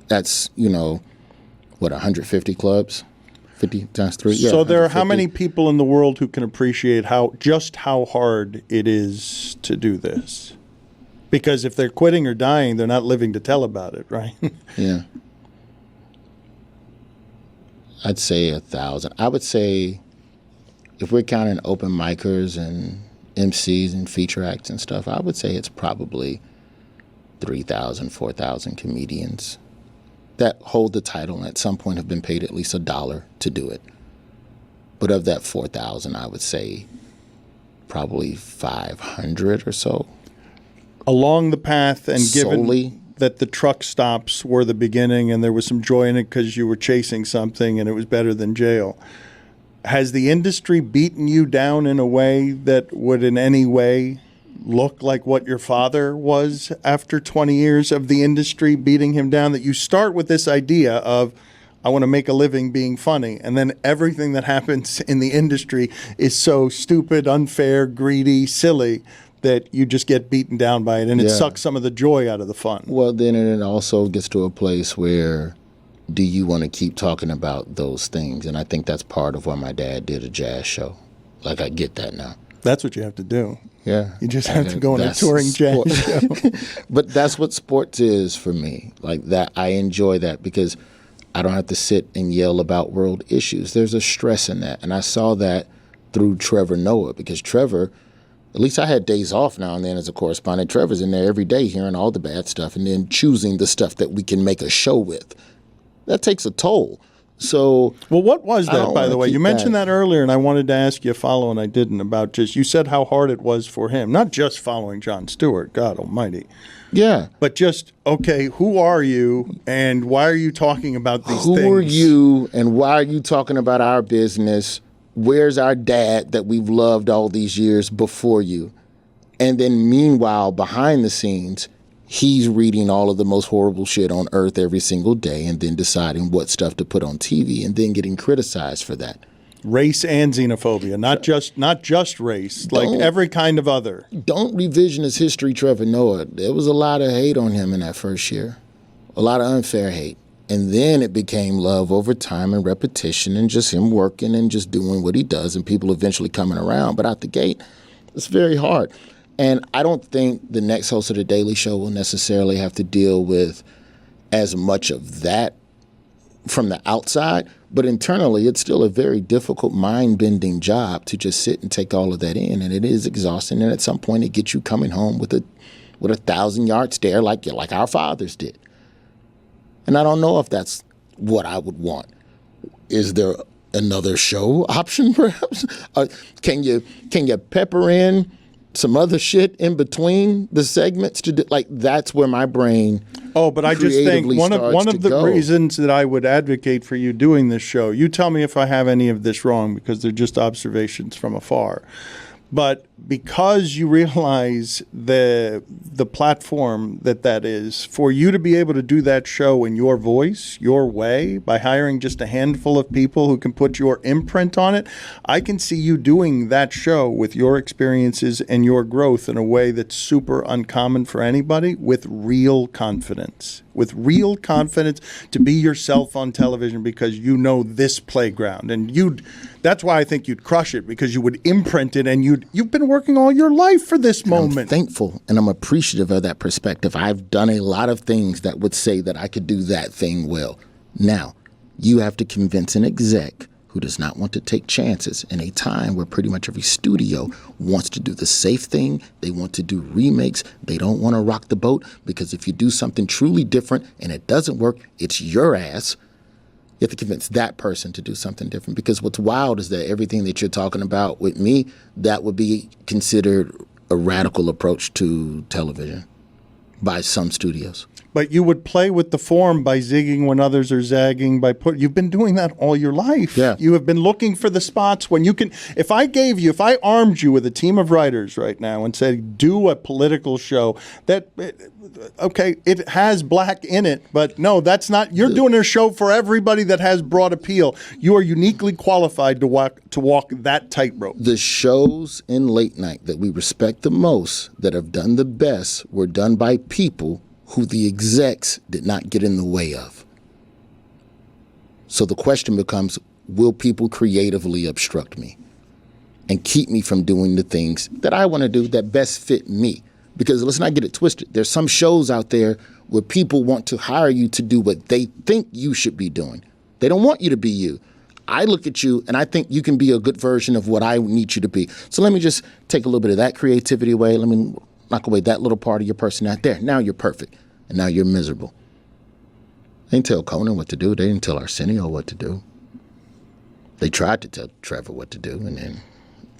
that's, 150 clubs? 50 times 3? Yeah, so there are how many people in the world who can appreciate how hard it is to do this? Because if they're quitting or dying, they're not living to tell about it, right? Yeah. I'd say 1,000. I would say if we're counting open micers and MCs and feature acts and stuff, I would say it's probably 3,000, 4,000 comedians that hold the title and at some point have been paid at least $1 to do it. But of that 4,000, I would say probably 500 or so. Along the path, and solely, given that the truck stops were the beginning and there was some joy in it because you were chasing something and it was better than jail. has the industry beaten you down in a way that would in any way look like what your father was after 20 years of the industry beating him down? That you start with this idea of, I want to make a living being funny, and then everything that happens in the industry is so stupid, unfair, greedy, silly that you just get beaten down by it, and it sucks some of the joy out of the fun. Well, then it also gets to a place where, do you want to keep talking about those things? And I think that's part of why my dad did a jazz show. Like, I get that now. That's what you have to do. Yeah. You just have to go on a touring jazz show. But that's what sports is for me. Like that, I enjoy that because I don't have to sit and yell about world issues. There's a stress in that. And I saw that through Trevor Noah, because Trevor, at least I had days off now and then as a correspondent. Trevor's in there every day hearing all the bad stuff and then choosing the stuff that we can make a show with. That takes a toll. So, well, what was that, by the way? You mentioned that earlier, and I wanted to ask you a follow, and I didn't, about just, you said how hard it was for him, not just following Jon Stewart, God almighty. Yeah. But just, okay, who are you, and why are you talking about these things? Who are you, and why are you talking about our business? Where's our dad that we've loved all these years before you? And then meanwhile, behind the scenes, he's reading all of the most horrible shit on earth every single day and then deciding what stuff to put on TV and then getting criticized for that. Race and xenophobia, not just race, like every kind of other. Don't revisionist history Trevor Noah. There was a lot of hate on him in that first year, a lot of unfair hate. And then it became love over time and repetition and just him working and just doing what he does and people eventually coming around. But out the gate, it's very hard. And I don't think the next host of The Daily Show will necessarily have to deal with as much of that from the outside, but internally it's still a very difficult, mind-bending job to just sit and take all of that in, and it is exhausting. And at some point, it gets you coming home with a 1,000-yard stare like our fathers did. And I don't know if that's what I would want. Is there another show option, perhaps? Can you pepper in some other shit in between the segments to do, like, that's where my brain. Oh, but I just think one of the reasons that I would advocate for you doing this show, you tell me if I have any of this wrong because they're just observations from afar. But because you realize the platform that is, for you to be able to do that show in your voice, your way, by hiring just a handful of people who can put your imprint on it, I can see you doing that show with your experiences and your growth in a way that's super uncommon for anybody, with real confidence. With real confidence to be yourself on television because you know this playground. And that's why I think you'd crush it, because you would imprint it, and you've been working all your life for this moment. I'm thankful and I'm appreciative of that perspective. I've done a lot of things that would say that I could do that thing well. Now, you have to convince an exec who does not want to take chances in a time where pretty much every studio wants to do the safe thing. They want to do remakes. They don't want to rock the boat, because if you do something truly different and it doesn't work, it's your ass. You have to convince that person to do something different, because what's wild is that everything that you're talking about with me, that would be considered a radical approach to television by some studios. But you would play with the form by zigging when others are zagging. You've been doing that all your life. Yeah. You have been looking for the spots when you can. If I armed you with a team of writers right now and said, do a political show that, okay, it has black in it, but no, that's not. You're doing a show for everybody that has broad appeal. You are uniquely qualified to walk that tightrope. The shows in late night that we respect the most, that have done the best, were done by people who the execs did not get in the way of. So the question becomes, will people creatively obstruct me and keep me from doing the things that I want to do that best fit me? Because let's not get it twisted. There's some shows out there where people want to hire you to do what they think you should be doing. They don't want you to be you. I look at you and I think you can be a good version of what I need you to be. So let me just take a little bit of that creativity away. Let me knock away that little part of your personality. There, now you're perfect. And now you're miserable. They didn't tell Conan what to do. They didn't tell Arsenio what to do. They tried to tell Trevor what to do, and then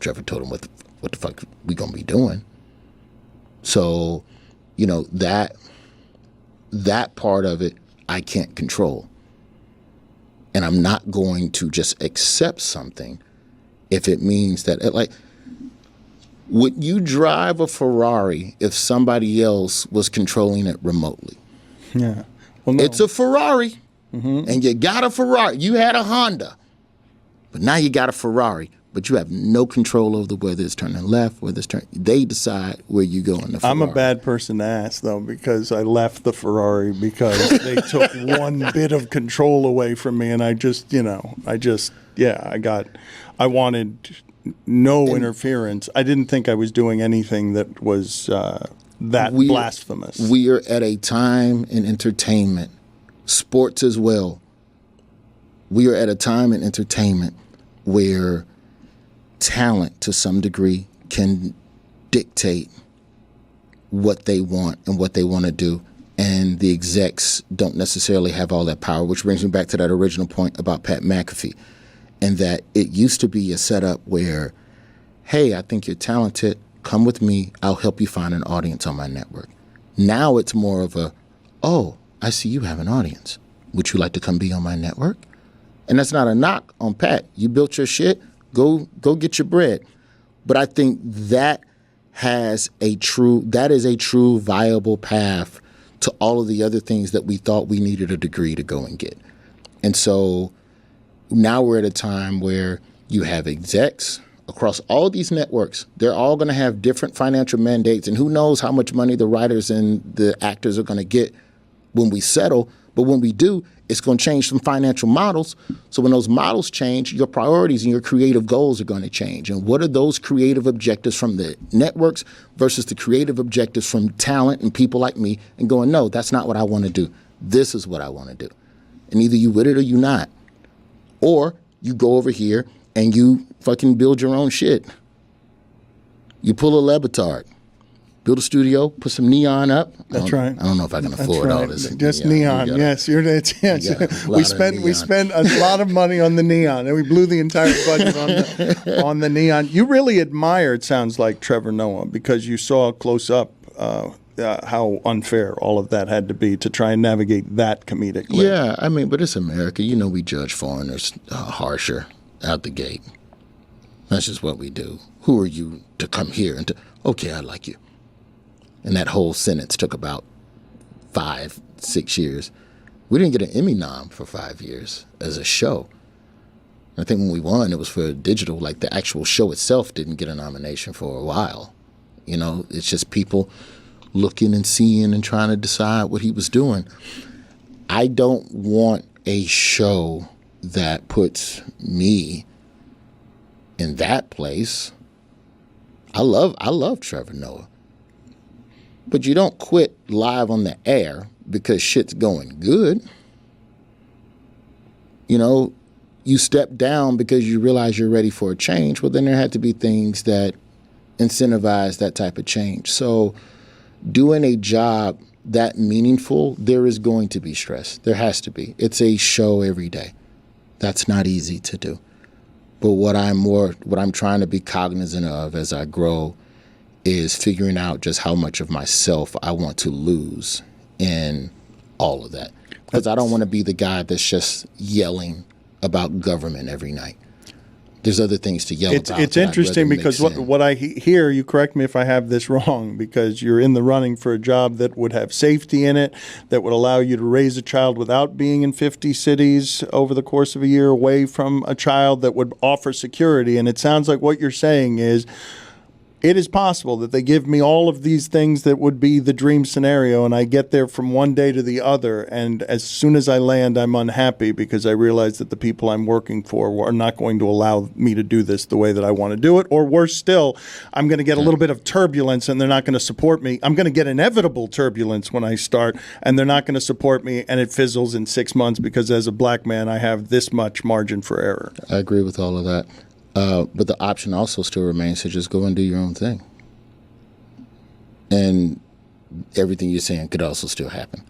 Trevor told him what the fuck we gonna be doing. So, that part of it I can't control. And I'm not going to just accept something if it means that, like, would you drive a Ferrari if somebody else was controlling it remotely? Yeah. Well, no. It's a Ferrari, and you got a Ferrari. You had a Honda, but now you got a Ferrari, but you have no control over whether it's turning left, whether it's turning. They decide where you go in the Ferrari. I'm a bad person to ask, though, because I left the Ferrari because they took one bit of control away from me, and I wanted no interference. I didn't think I was doing anything that was blasphemous. We are at a time in entertainment, sports as well. We are at a time in entertainment where talent, to some degree, can dictate what they want and what they want to do. And the execs don't necessarily have all that power, which brings me back to that original point about Pat McAfee. And that it used to be a setup where, hey, I think you're talented. Come with me. I'll help you find an audience on my network. Now it's more of a, oh, I see you have an audience. Would you like to come be on my network? And that's not a knock on Pat. You built your shit. Go get your bread. But I think that is a true viable path to all of the other things that we thought we needed a degree to go and get. And so now we're at a time where you have execs across all these networks. They're all going to have different financial mandates, and who knows how much money the writers and the actors are going to get when we settle. But when we do, it's going to change some financial models. So when those models change, your priorities and your creative goals are going to change. And what are those creative objectives from the networks versus the creative objectives from talent and people like me, and going, no, that's not what I want to do. This is what I want to do. And either you with it or you not. Or you go over here and you fucking build your own shit. You pull a LeBatard, build a studio, put some neon up. That's right. I don't know if I can afford all this. Just neon. Yes, we spent a lot of money on the neon, and we blew the entire budget on the neon. You really admire, it sounds like, Trevor Noah, because you saw close up how unfair all of that had to be to try and navigate that comedic lift. Yeah, I mean, but it's America. You know, we judge foreigners harsher out the gate. That's just what we do. Who are you to come here and to, okay, I like you. And that whole sentence took about 5-6 years. We didn't get an Emmy nom for 5 years as a show. I think when we won, it was for digital. Like, the actual show itself didn't get a nomination for a while. You know, it's just people looking and seeing and trying to decide what he was doing. I don't want a show that puts me in that place. I love Trevor Noah. But you don't quit live on the air because shit's going good. You know, you step down because you realize you're ready for a change. Well, then there had to be things that incentivize that type of change. So doing a job that meaningful, there is going to be stress. There has to be. It's a show every day. That's not easy to do. But what I'm trying to be cognizant of as I grow is figuring out just how much of myself I want to lose in all of that. Because I don't want to be the guy that's just yelling about government every night. There's other things to yell about. It's interesting because what I hear, you correct me if I have this wrong, because you're in the running for a job that would have safety in it, that would allow you to raise a child without being in 50 cities over the course of a year away from a child, that would offer security. And it sounds like what you're saying is, it is possible that they give me all of these things that would be the dream scenario, and I get there from one day to the other, and as soon as I land, I'm unhappy because I realize that the people I'm working for are not going to allow me to do this the way that I want to do it, or worse still, I'm going to get a little bit of turbulence and they're not going to support me. I'm going to get inevitable turbulence when I start, and they're not going to support me, and it fizzles in 6 months because as a black man, I have this much margin for error. I agree with all of that. But the option also still remains to just go and do your own thing. And everything you're saying could also still happen.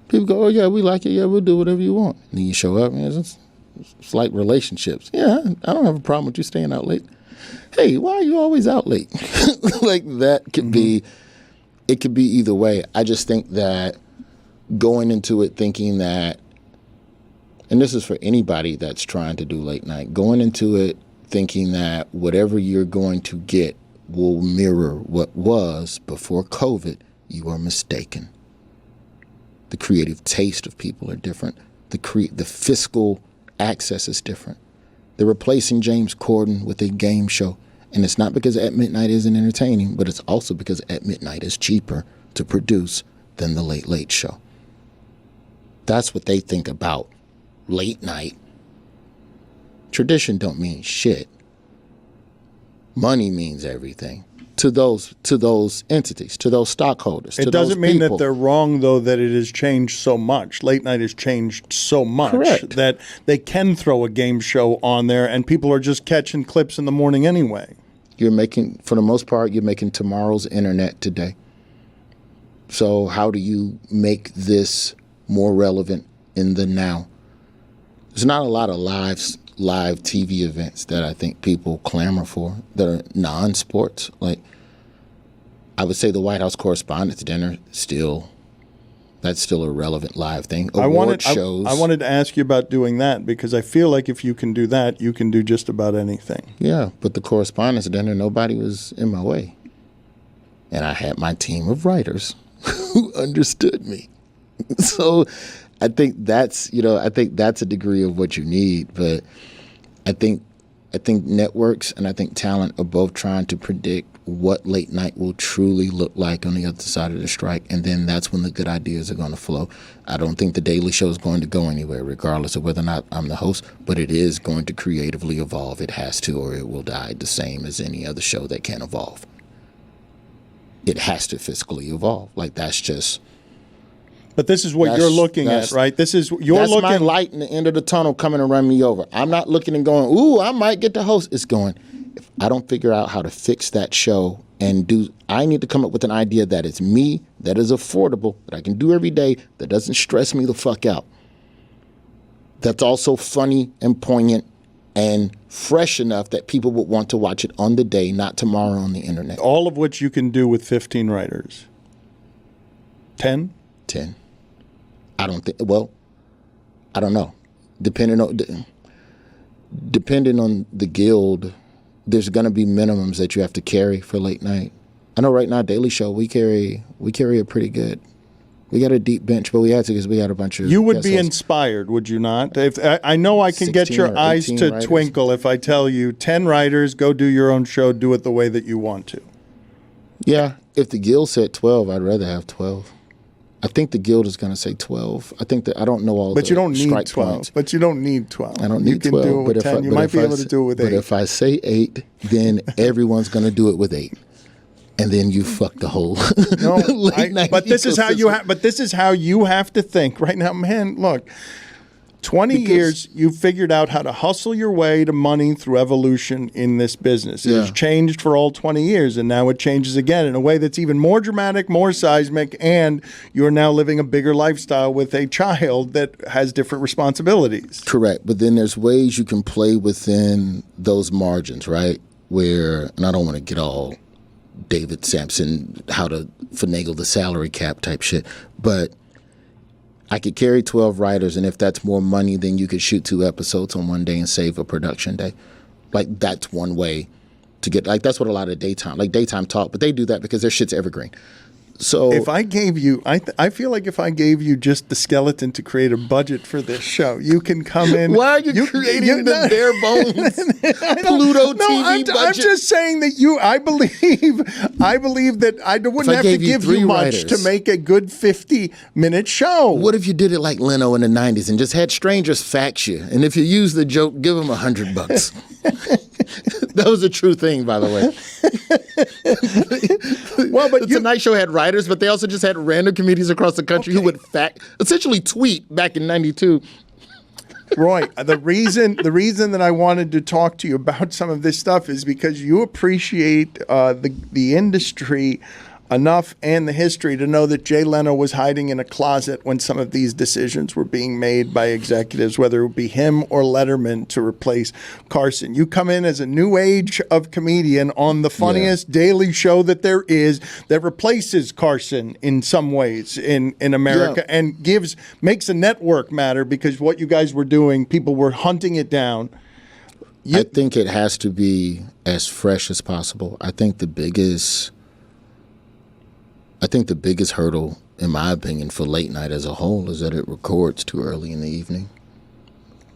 People go, oh, yeah, we like it. Yeah, we'll do whatever you want. And then you show up, and it's like relationships. Yeah, I don't have a problem with you staying out late. Hey, why are you always out late? Like, that could be, it could be either way. I just think that going into it thinking that, and this is for anybody that's trying to do late night, going into it thinking that whatever you're going to get will mirror what was before COVID, you are mistaken. The creative taste of people are different. The fiscal access is different. They're replacing James Corden with a game show. And it's not because At Midnight isn't entertaining, but it's also because At Midnight is cheaper to produce than the Late Late Show. That's what they think about late night. Tradition don't mean shit. Money means everything to those entities, to those stockholders. It doesn't mean that they're wrong, though, that it has changed so much. Late night has changed so much. Correct. That they can throw a game show on there and people are just catching clips in the morning anyway. You're making, for the most part, you're making tomorrow's internet today. So how do you make this more relevant in the now? There's not a lot of live TV events that I think people clamor for that are non-sports. Like, I would say the White House Correspondents' Dinner, that's still a relevant live thing. Award shows. I wanted to ask you about doing that because I feel like if you can do that, you can do just about anything. Yeah, but the Correspondents' Dinner, nobody was in my way. And I had my team of writers who understood me. So I think that's a degree of what you need, but I think networks and I think talent are both trying to predict what late night will truly look like on the other side of the strike, and then that's when the good ideas are going to flow. I don't think the Daily Show is going to go anywhere, regardless of whether or not I'm the host, but it is going to creatively evolve. It has to, or it will die the same as any other show that can evolve. It has to fiscally evolve. Like, that's just... But this is what you're looking at, right? That's my light in the end of the tunnel coming to run me over. I'm not looking and going, ooh, I might get to host. It's going, if I don't figure out how to fix that show I need to come up with an idea that is me, that is affordable, that I can do every day, that doesn't stress me the fuck out. That's also funny and poignant and fresh enough that people would want to watch it on the day, not tomorrow on the internet. All of which you can do with 15 writers. 10? 10. I don't know. Depending on the guild, there's going to be minimums that you have to carry for late night. I know right now, Daily Show, we carry a pretty good. We got a deep bench, but we had to because we had a bunch of. You would be inspired, would you not? If I know I can get your eyes to writers. Twinkle if I tell you 10 writers, go do your own show, do it the way that you want to. Yeah, if the guild said 12, I'd rather have 12. I think the guild is going to say 12. I think that I don't know all but the you don't need 12. Points. But you don't need 12. I don't need 12. You can do it with 10. You might be able to do it with 8. But if I say 8, then everyone's going to do it with 8. And then you fuck the whole late night. But this is how you have. But this is how you have to think right now, man. Look, 20 years you've figured out how to hustle your way to money through evolution in this business. It has changed for all 20 years, and now it changes again in a way that's even more dramatic, more seismic, and you're now living a bigger lifestyle with a child that has different responsibilities. Correct, but then there's ways you can play within those margins, right? Where, and I don't want to get all David Sampson, how to finagle the salary cap type shit, but I could carry 12 writers, and if that's more money, then you could shoot 2 episodes on one day and save a production day. Like, that's one way to get, like, that's what a lot of daytime talk, but they do that because their shit's evergreen. So if I gave you, I feel like if I gave you just the skeleton to create a budget for this show, you can come in. Why are you creating the bare bones Pluto TV budget? I'm just saying that I believe that I wouldn't have to give you much to make a good 50-minute show. What if you did it like Leno in the 90s and just had strangers fax you? And if you use the joke, give them $100. That was a true thing, by the way. Well, but the Tonight Show had writers, but they also just had random comedians across the country who would essentially tweet back in '92. Roy, the reason that I wanted to talk to you about some of this stuff is because you appreciate the industry enough and the history to know that Jay Leno was hiding in a closet when some of these decisions were being made by executives, whether it would be him or Letterman to replace Carson. You come in as a new age of comedian on the funniest daily show that there is that replaces Carson in some ways in America and makes a network matter because what you guys were doing, people were hunting it down. I think it has to be as fresh as possible. I think the biggest hurdle, in my opinion, for late night as a whole is that it records too early in the evening.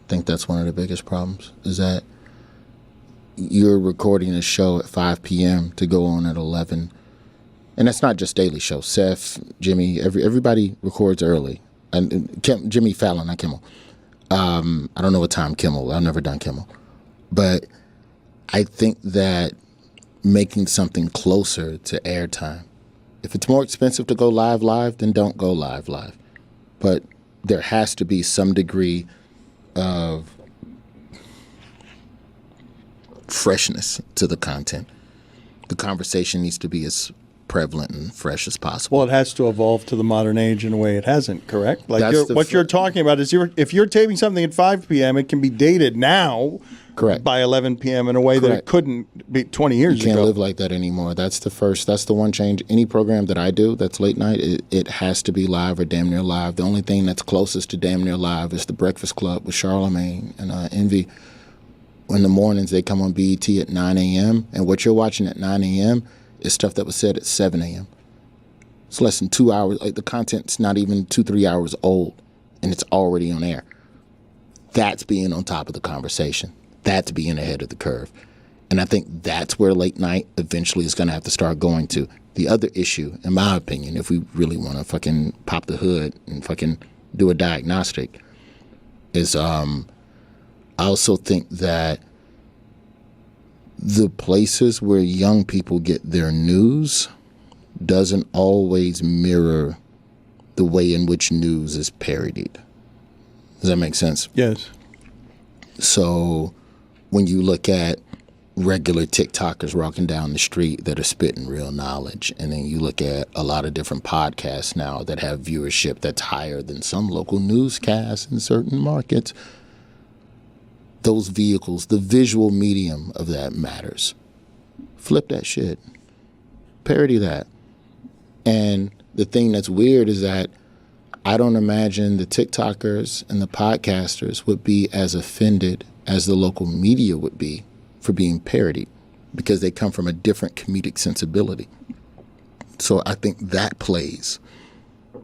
I think that's one of the biggest problems, is that you're recording a show at 5 p.m. to go on at 11. And that's not just Daily Show. Seth, Jimmy, everybody records early. And Jimmy Fallon, not Kimmel. I don't know what time Kimmel. I've never done Kimmel. But I think that making something closer to airtime. If it's more expensive to go live, then don't go live. But there has to be some degree of freshness to the content. The conversation needs to be as prevalent and fresh as possible. Well, it has to evolve to the modern age in a way it hasn't, correct? Like what you're talking about is if you're taping something at 5 p.m., it can be dated now by 11 p.m. in a way that it couldn't be 20 years ago. You can't live like that anymore. That's the one change. Any program that I do that's late night, it has to be live or damn near live. The only thing that's closest to damn near live is The Breakfast Club with Charlamagne and Envy. In the mornings, they come on BET at 9 a.m., and what you're watching at 9 a.m. is stuff that was said at 7 a.m. It's less than 2 hours. Like, the content's not even 2-3 hours old, and it's already on air. That's being on top of the conversation. That's being ahead of the curve. And I think that's where late night eventually is going to have to start going to. The other issue, in my opinion, if we really want to fucking pop the hood and fucking do a diagnostic, is I also think that the places where young people get their news doesn't always mirror the way in which news is parodied. Does that make sense? Yes. So when you look at regular TikTokers walking down the street that are spitting real knowledge, and then you look at a lot of different podcasts now that have viewership that's higher than some local newscasts in certain markets, those vehicles, the visual medium of that matters. Flip that shit. Parody that. And the thing that's weird is that I don't imagine the TikTokers and the podcasters would be as offended as the local media would be for being parodied, because they come from a different comedic sensibility. So I think that plays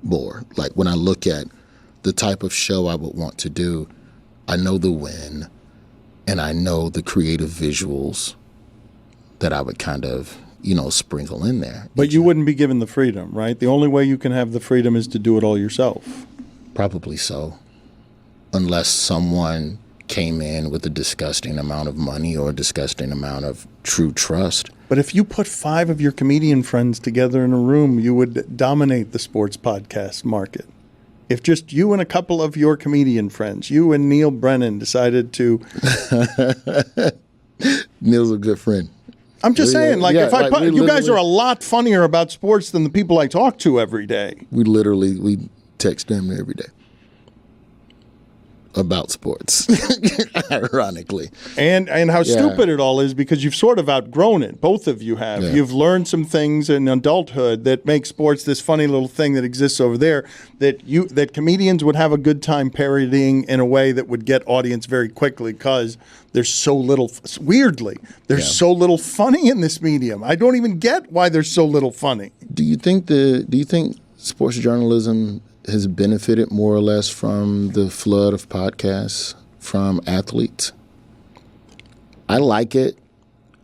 more. Like, when I look at the type of show I would want to do, I know the win, and I know the creative visuals that I would kind of, sprinkle in there. But you wouldn't be given the freedom, right? The only way you can have the freedom is to do it all yourself. Probably so. Unless someone came in with a disgusting amount of money or a disgusting amount of true trust. But if you put 5 of your comedian friends together in a room, you would dominate the sports podcast market. If just you and a couple of your comedian friends, you and Neil Brennan, decided to... Neil's a good friend. I'm just saying, you guys are a lot funnier about sports than the people I talk to every day. We text them every day about sports, ironically. And how stupid it all is, because you've sort of outgrown it. Both of you have. Yeah. You've learned some things in adulthood that make sports this funny little thing that exists over there that comedians would have a good time parodying in a way that would get audience very quickly, because there's so little, weirdly, so little funny in this medium. I don't even get why there's so little funny. Do you think sports journalism has benefited more or less from the flood of podcasts from athletes? I like it.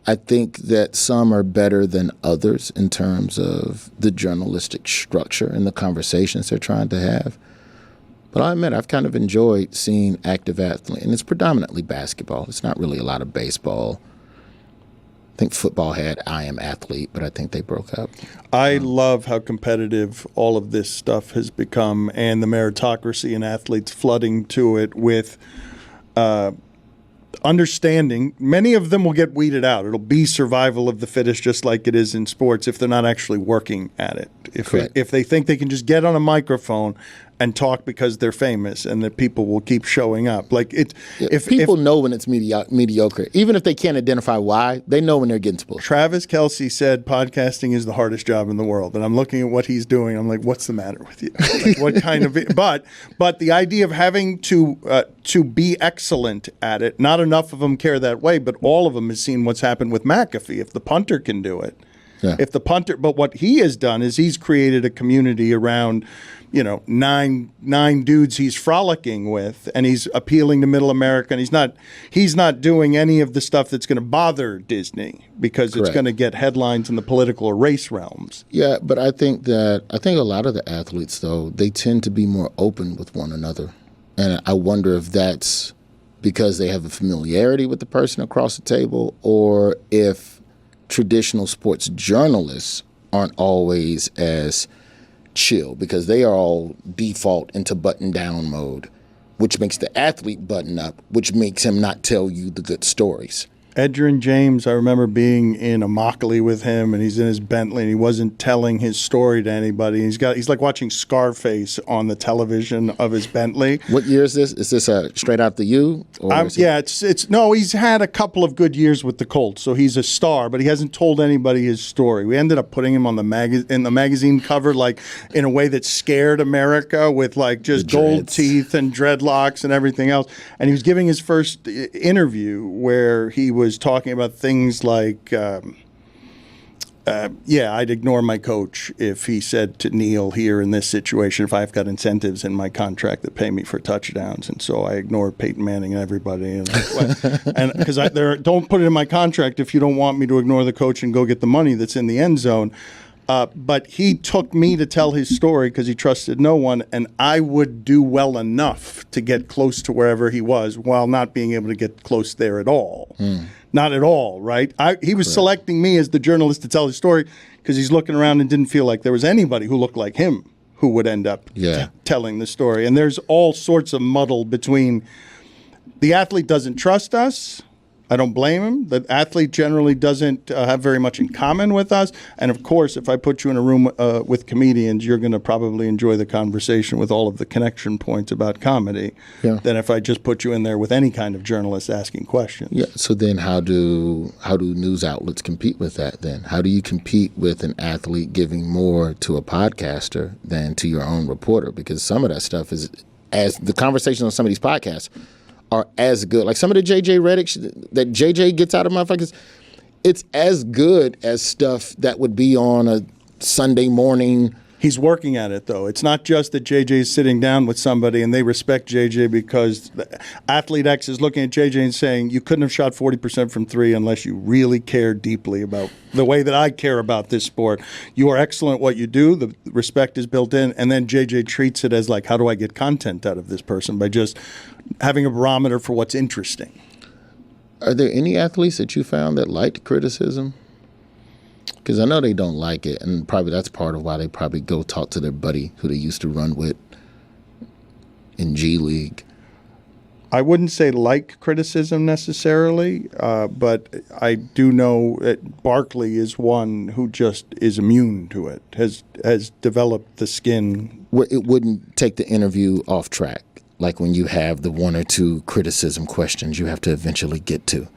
I think that some are better than others in terms of the journalistic structure and the conversations they're trying to have. But I admit, I've kind of enjoyed seeing active athletes, and it's predominantly basketball. It's not really a lot of baseball. I think football had I Am Athlete, but I think they broke up. I love how competitive all of this stuff has become, and the meritocracy and athletes flooding to it with understanding. Many of them will get weeded out. It'll be survival of the fittest, just like it is in sports, if they're not actually working at it. If they think they can just get on a microphone and talk because they're famous and that people will keep showing up. Like if people know when it's mediocre, even if they can't identify why, they know when they're getting spoiled. Travis Kelce said podcasting is the hardest job in the world, and I'm looking at what he's doing. I'm like, what's the matter with you? Like, what kind of? But the idea of having to be excellent at it, not enough of them care that way, but all of them has seen what's happened with McAfee. If the punter can do it. Yeah. But what he has done is he's created a community around, nine dudes he's frolicking with, and he's appealing to middle America, and he's not doing any of the stuff that's going to bother Disney because it's going to get headlines in the political or race realms. Yeah, but I think a lot of the athletes, though, they tend to be more open with one another, and I wonder if that's because they have a familiarity with the person across the table, or if traditional sports journalists aren't always as chill because they are all default into button down mode, which makes the athlete button up, which makes him not tell you the good stories. Edgerrin James, I remember being in a Immokalee with him, and he's in his Bentley, and he wasn't telling his story to anybody. He's like watching Scarface on the television of his Bentley. What year is this? Is this Straight Out the U? No. He's had a couple of good years with the Colts, so he's a star, but he hasn't told anybody his story. We ended up putting him on in the magazine cover, like in a way that scared America, with like just gold teeth and dreadlocks and everything else. And he was giving his first interview where he was talking about things like, I'd ignore my coach if he said to kneel here in this situation if I've got incentives in my contract that pay me for touchdowns, and so I ignore Peyton Manning and everybody. And because don't put it in my contract if you don't want me to ignore the coach and go get the money that's in the end zone. But he took me to tell his story because he trusted no one, and I would do well enough to get close to wherever he was while not being able to get close there at all. Not at all, right? He was selecting me as the journalist to tell his story because he's looking around and didn't feel like there was anybody who looked like him who would end up telling the story. And there's all sorts of muddle between the athlete doesn't trust us. I don't blame him. The athlete generally doesn't have very much in common with us. And, of course, if I put you in a room with comedians, you're going to probably enjoy the conversation with all of the connection points about comedy than if I just put you in there with any kind of journalist asking questions. Yeah. So then how do news outlets compete with that then? How do you compete with an athlete giving more to a podcaster than to your own reporter? Because some of that stuff is, as the conversations on some of these podcasts are as good. Like some of the JJ Redick that JJ gets out of motherfuckers, it's as good as stuff that would be on a Sunday morning. He's working at it, though. It's not just that JJ is sitting down with somebody and they respect JJ because athlete X is looking at JJ and saying, you couldn't have shot 40% from three unless you really cared deeply about the way that I care about this sport. You are excellent at what you do. The respect is built in. And then JJ treats it as like, how do I get content out of this person by just having a barometer for what's interesting. Are there any athletes that you found that liked criticism? Because I know they don't like it, and probably that's part of why they probably go talk to their buddy who they used to run with in G League. I wouldn't say like criticism necessarily, but I do know that Barkley is one who just is immune to it, has developed the skin. Where it wouldn't take the interview off track, like when you have the one or two criticism questions you have to eventually get to.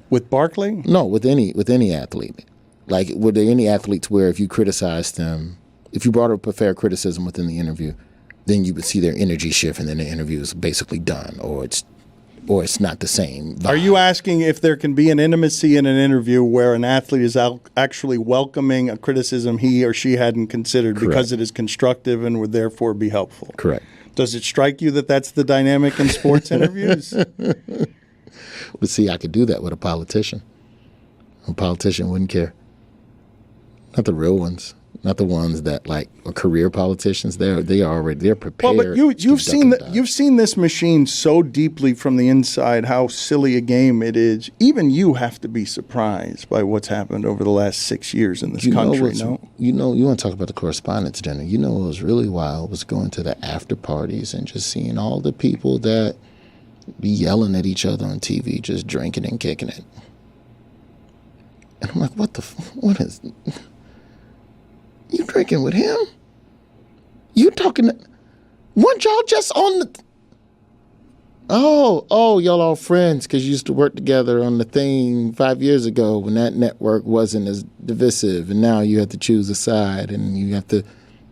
With Barkley? No, with any athlete. Like, were there any athletes where if you criticized them, if you brought up a fair criticism within the interview, then you would see their energy shift and then the interview is basically done, or it's not the same vibe? Are you asking if there can be an intimacy in an interview where an athlete is actually welcoming a criticism he or she hadn't considered because it is constructive and would therefore be helpful? Correct. Does it strike you that that's the dynamic in sports interviews? Well, see, I could do that with a politician. A politician wouldn't care. Not the real ones. Not the ones that like are career politicians. They're prepared. Well, but you've seen this machine so deeply from the inside. How silly a game it is. Even you have to be surprised by what's happened over the last 6 years in this country. You want to talk about the correspondence dinner? You know what was really wild was going to the after parties and just seeing all the people that be yelling at each other on TV, just drinking and kicking it. And I'm like, what is? You drinking with him? You talking? Weren't y'all just on the... Oh, y'all all friends because you used to work together on the thing 5 years ago when that network wasn't as divisive, and now you have to choose a side and you have to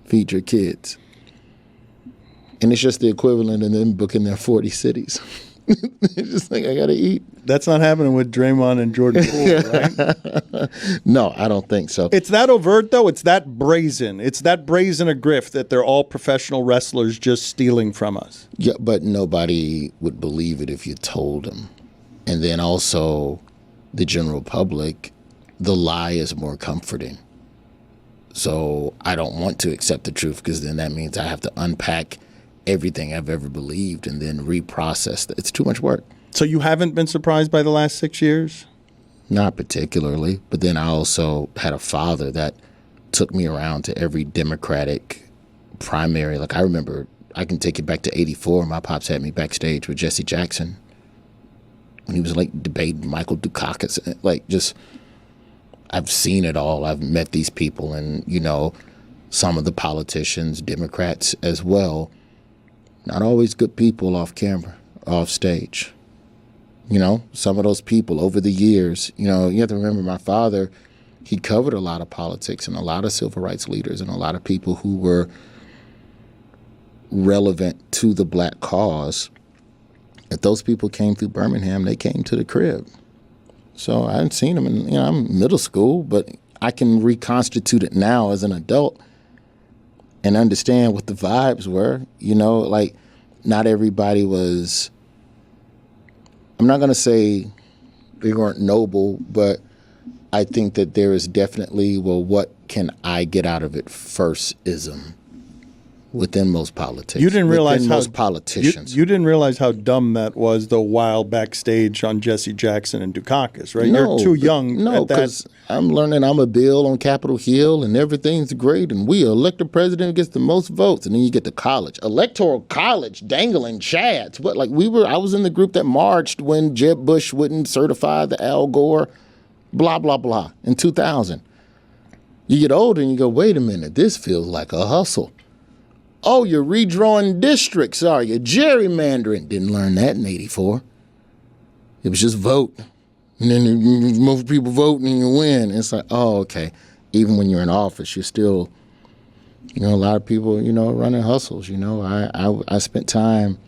feed your kids. And it's just the equivalent of them booking their 40 cities. It's just like, I got to eat. That's not happening with Draymond and Jordan Poole, right? No, I don't think so. It's that overt, though. It's that brazen. It's that brazen a grift that they're all professional wrestlers just stealing from us. Yeah, but nobody would believe it if you told them. And then also, the general public, the lie is more comforting. So I don't want to accept the truth because then that means I have to unpack everything I've ever believed and then reprocess. It's too much work. So you haven't been surprised by the last 6 years? Not particularly. But then I also had a father that took me around to every Democratic primary. Like I remember, I can take it back to 84. My pops had me backstage with Jesse Jackson when he was like debating Michael Dukakis. Like just, I've seen it all. I've met these people and, you know, some of the politicians, Democrats as well. Not always good people off camera, off stage. You know, some of those people over the years, you know, you have to remember my father, he covered a lot of politics and a lot of civil rights leaders and a lot of people who were relevant to the black cause. If those people came through Birmingham, they came to the crib. So I hadn't seen them in, you know, I'm middle school, but I can reconstitute it now as an adult and understand what the vibes were. You know, like not everybody was, I'm not going to say they weren't noble, but I think that there is definitely, well, what can I get out of it first-ism within most politics. You didn't realize within how most politicians. You didn't realize how dumb that was the while backstage on Jesse Jackson and Dukakis, right? No, You're too young. No, because I'm learning I'm a bill on Capitol Hill and everything's great and we elect a president who gets the most votes. And then you get to college. Electoral college, dangling chads. What, like I was in the group that marched when Jeb Bush wouldn't certify the Al Gore, blah, blah, blah, in 2000. You get older and you go, wait a minute, this feels like a hustle. Oh, you're redrawing districts, are you? Gerrymandering. Didn't learn that in 84. It was just vote. And then most people vote and you win. It's like, oh, okay. Even when you're in office, you're still, you know, a lot of people, you know, running hustles. You know, I spent time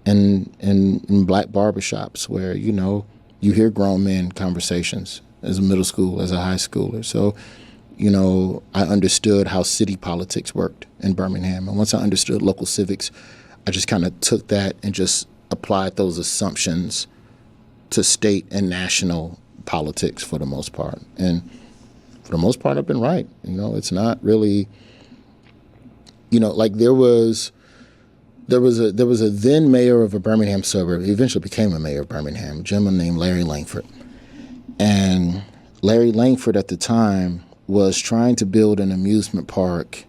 in black barbershops where, you know, you hear grown men conversations as a middle school, as a high schooler. So, you know, I understood how city politics worked in Birmingham. And once I understood local civics, I just kind of took that and just applied those assumptions to state and national politics for the most part. And for the most part, I've been right. You know, it's not really, you know, like there was a then mayor of a Birmingham suburb. He eventually became a mayor of Birmingham, a gentleman named Larry Langford. And Larry Langford at the time was trying to build an amusement park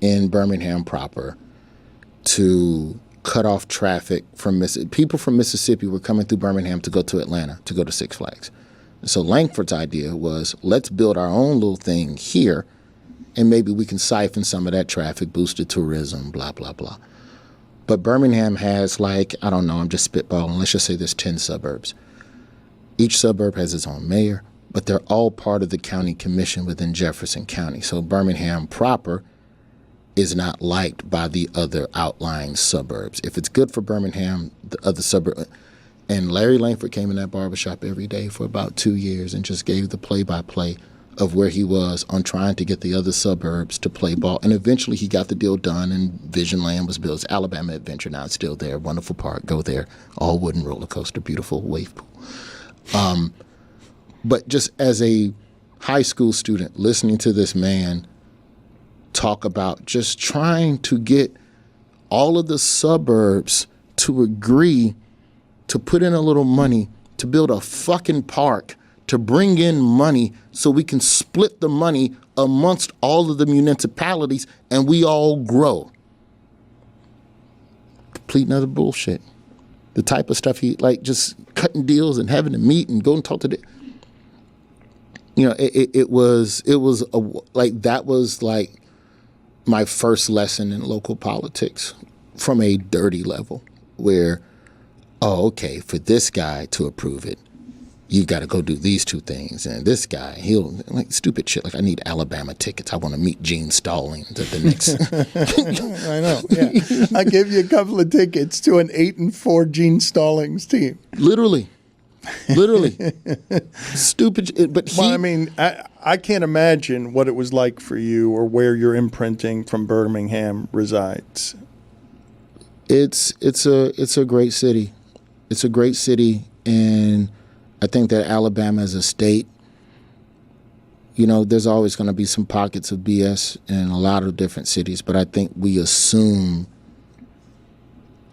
in Birmingham proper to cut off traffic from Mississippi. People from Mississippi were coming through Birmingham to go to Atlanta, to go to Six Flags. So Langford's idea was, let's build our own little thing here, and maybe we can siphon some of that traffic, boost the tourism, blah, blah, blah. But Birmingham has like, I don't know, I'm just spitballing, let's just say there's 10 suburbs. Each suburb has its own mayor, but they're all part of the county commission within Jefferson County. So Birmingham proper is not liked by the other outlying suburbs. If it's good for Birmingham, the other suburb. And Larry Langford came in that barbershop every day for about 2 years and just gave the play-by-play of where he was on trying to get the other suburbs to play ball. And eventually he got the deal done and Vision Land was built. It's Alabama Adventure now. It's still there. Wonderful park. Go there. All wooden roller coaster. Beautiful wave pool. But just as a high school student, listening to this man talk about just trying to get all of the suburbs to agree to put in a little money to build a fucking park, to bring in money so we can split the money amongst all of the municipalities and we all grow. Complete another bullshit. The type of stuff he, like, just cutting deals and having to meet and go and talk to the, you know, it was like, that was like my first lesson in local politics from a dirty level where, oh, okay, for this guy to approve it, you got to go do these two things. And this guy, he'll, like, stupid shit. Like, I need Alabama tickets. I want to meet Gene Stallings at the next. I know, yeah. I gave you a couple of tickets to an 8-4 Gene Stallings team. Literally. Stupid. But well, I mean, I can't imagine what it was like for you or where your imprinting from Birmingham resides. It's a great city. It's a great city, and I think that Alabama as a state, you know, there's always going to be some pockets of BS in a lot of different cities, but I think we assume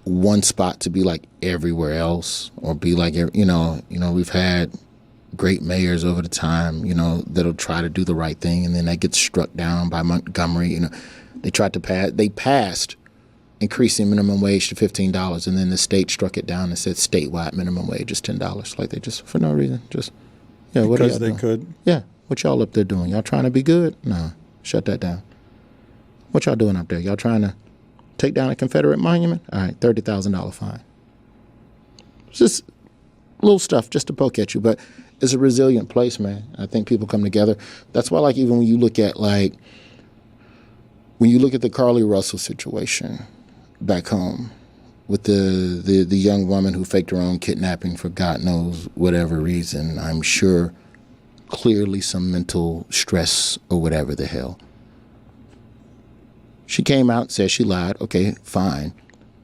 one spot to be like everywhere else, or be like, you know, we've had great mayors over the time, you know, that'll try to do the right thing, and then that gets struck down by Montgomery. You know, they passed increasing minimum wage to $15, and then the state struck it down and said statewide minimum wage is $10. Like, they just, for no reason, just, yeah, what are y'all doing? Because they could. Yeah, what y'all up there doing? Y'all trying to be good? No, shut that down. What y'all doing up there? Y'all trying to take down a Confederate monument? All right, $30,000 fine. It's just little stuff just to poke at you, but it's a resilient place, man. I think people come together. That's why, like, even when you look at the Carly Russell situation back home with the young woman who faked her own kidnapping for God knows whatever reason, I'm sure clearly some mental stress or whatever the hell. She came out and said she lied. Okay, fine.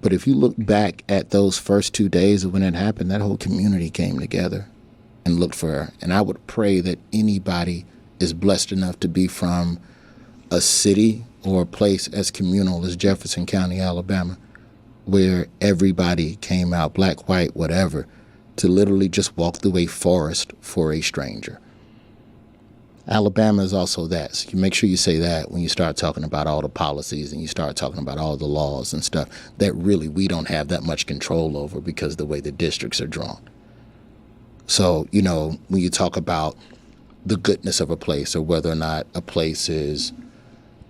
But if you look back at those first 2 days of when it happened, that whole community came together and looked for her. And I would pray that anybody is blessed enough to be from a city or a place as communal as Jefferson County, Alabama, where everybody came out, black, white, whatever, to literally just walk through a forest for a stranger. Alabama is also that. So you make sure you say that when you start talking about all the policies and you start talking about all the laws and stuff that really we don't have that much control over because of the way the districts are drawn. So, you know, when you talk about the goodness of a place or whether or not a place is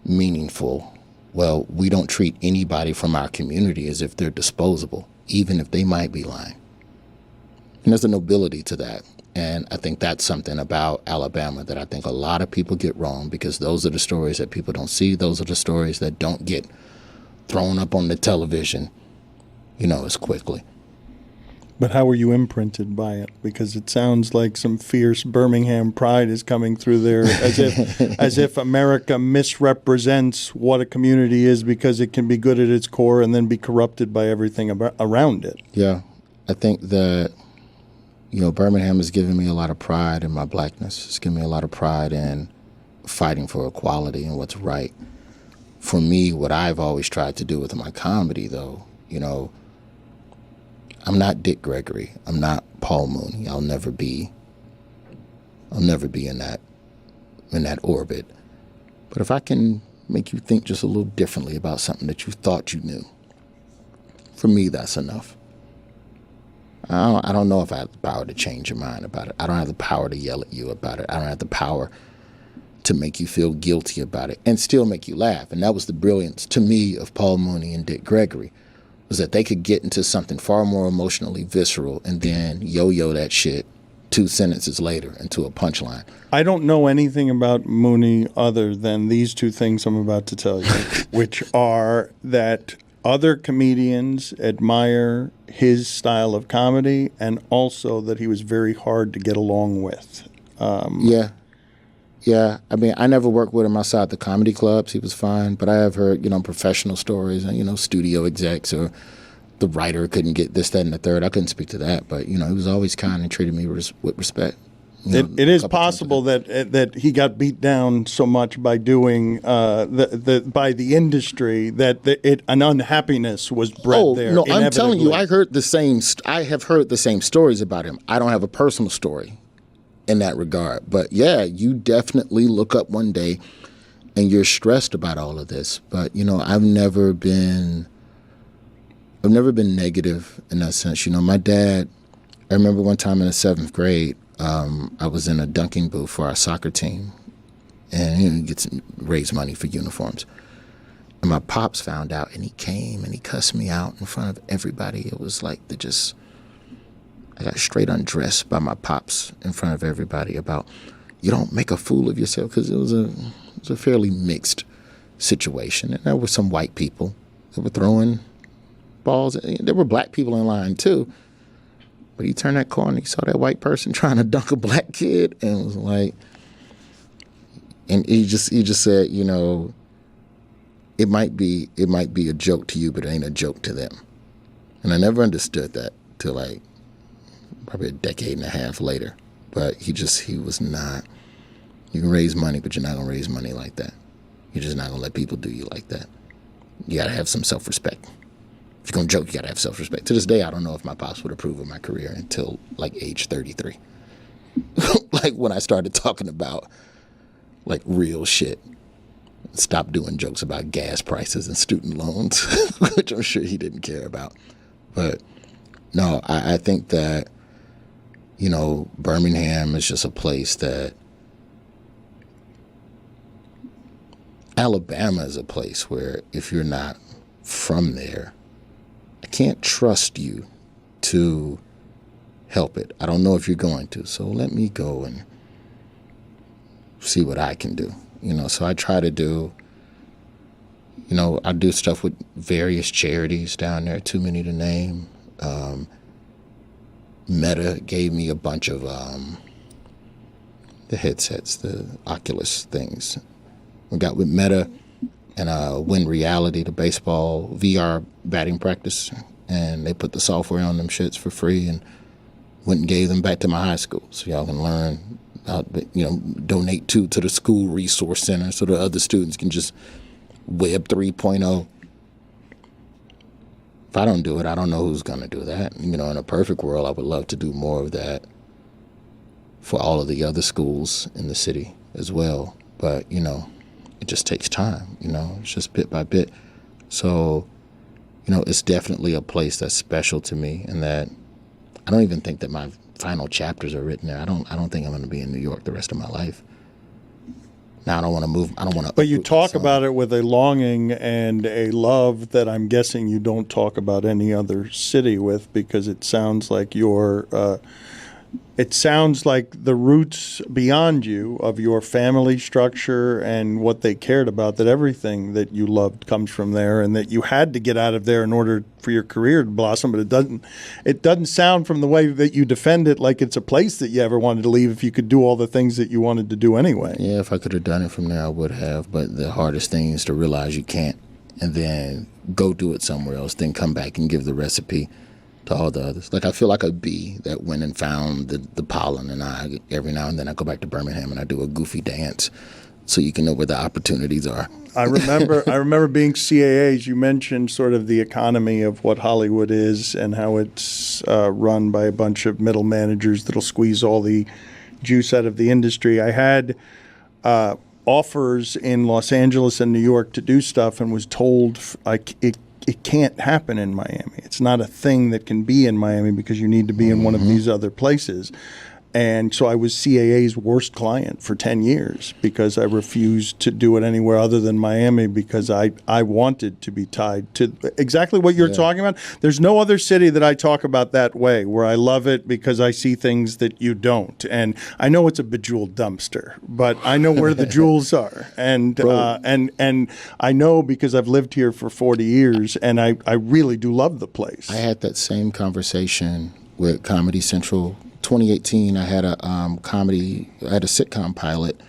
meaningful, well, we don't treat anybody from our community as if they're disposable, even if they might be lying. And there's a nobility to that. And I think that's something about Alabama that I think a lot of people get wrong, because those are the stories that people don't see. Those are the stories that don't get thrown up on the television, you know, as quickly. But how were you imprinted by it? Because it sounds like some fierce Birmingham pride is coming through there, as if America misrepresents what a community is because it can be good at its core and then be corrupted by everything around it. Yeah, I think that, you know, Birmingham has given me a lot of pride in my blackness. It's given me a lot of pride in fighting for equality and what's right. For me, what I've always tried to do with my comedy, though, you know, I'm not Dick Gregory. I'm not Paul Mooney. I'll never be in that orbit. But if I can make you think just a little differently about something that you thought you knew, for me, that's enough. I don't know if I have the power to change your mind about it. I don't have the power to yell at you about it. I don't have the power to make you feel guilty about it and still make you laugh. And that was the brilliance to me of Paul Mooney and Dick Gregory, was that they could get into something far more emotionally visceral and then yo-yo that shit 2 sentences later into a punchline. I don't know anything about Mooney other than these 2 things I'm about to tell you, which are that other comedians admire his style of comedy, and also that he was very hard to get along with. Yeah. I mean, I never worked with him outside the comedy clubs. He was fine, but I have heard, you know, professional stories and, you know, studio execs or the writer couldn't get this, that, and the third. I couldn't speak to that, but, you know, he was always kind and treated me with respect. It is possible that he got beat down so much by doing by the industry that an unhappiness was bred there. No, I'm telling you, I have heard the same stories about him. I don't have a personal story in that regard, but yeah, you definitely look up one day and you're stressed about all of this. But you know, I've never been negative in that sense. You know, my dad. I remember one time in the 7th grade. I was in a dunking booth for our soccer team, and you know, raise money for uniforms. And my pops found out, and he came and he cussed me out in front of everybody. It was like I got straight undressed by my pops in front of everybody about, you don't make a fool of yourself, because it was a fairly mixed situation. And there were some white people that were throwing balls. There were black people in line too. But he turned that corner, he saw that white person trying to dunk a black kid, and was like, and he just said, you know, it might be a joke to you, but it ain't a joke to them. And I never understood that till like probably a decade and a half later. But he was not, you can raise money, but you're not gonna raise money like that. You're just not gonna let people do you like that. You gotta have some self-respect. If you're gonna joke, you gotta have self-respect. To this day, I don't know if my pops would approve of my career until like age 33. Like when I started talking about like real shit. Stop doing jokes about gas prices and student loans, which I'm sure he didn't care about. But no, I think that, you know, Birmingham is just a place that, Alabama is a place where if you're not from there, I can't trust you to help it. I don't know if you're going to, so let me go and see what I can do. You know, so I try to do, you know, I do stuff with various charities down there, too many to name. Meta gave me a bunch of the headsets, the Oculus things. We got with Meta and Win Reality, the baseball VR batting practice, and they put the software on them shits for free and went and gave them back to my high school so y'all can learn, you know, donate to the school resource center so the other students can just Web 3.0. If I don't do it, I don't know who's going to do that. You know, in a perfect world, I would love to do more of that for all of the other schools in the city as well. But, you know, it just takes time, you know, it's just bit by bit. So, you know, it's definitely a place that's special to me, and that I don't even think that my final chapters are written there. I don't think I'm going to be in New York the rest of my life. Now I don't want to move. I don't want to. But you talk about it with a longing and a love that I'm guessing you don't talk about any other city with, because it sounds like it sounds like the roots beyond you of your family structure and what they cared about, that everything that you loved comes from there, and that you had to get out of there in order for your career to blossom. But it doesn't sound from the way that you defend it like it's a place that you ever wanted to leave if you could do all the things that you wanted to do anyway. Yeah, if I could have done it from there, I would have. But the hardest thing is to realize you can't, and then go do it somewhere else, then come back and give the recipe to all the others. Like I feel like a bee that went and found the pollen, and every now and then I go back to Birmingham and I do a goofy dance so you can know where the opportunities are. I remember being CAAs. You mentioned sort of the economy of what Hollywood is and how it's run by a bunch of middle managers that'll squeeze all the juice out of the industry. I had offers in Los Angeles and New York to do stuff, and was told it can't happen in Miami. It's not a thing that can be in Miami because you need to be in one of these other places. And so I was CAA's worst client for 10 years because I refused to do it anywhere other than Miami, because I wanted to be tied to exactly what you're talking about. There's no other city that I talk about that way, where I love it because I see things that you don't. And I know it's a bejeweled dumpster, but I know where the jewels are. And I know because I've lived here for 40 years, and I really do love the place. I had that same conversation with Comedy Central. 2018, I had a sitcom pilot,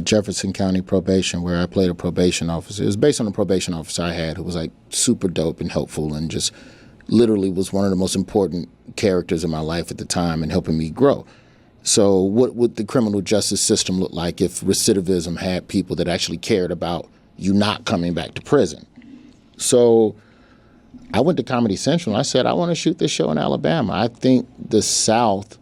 Jefferson County Probation, where I played a probation officer. It was based on a probation officer I had who was like super dope and helpful, and just literally was one of the most important characters in my life at the time and helping me grow. So what would the criminal justice system look like if recidivism had people that actually cared about you not coming back to prison? So I went to Comedy Central and I said, I want to shoot this show in Alabama. I think the South,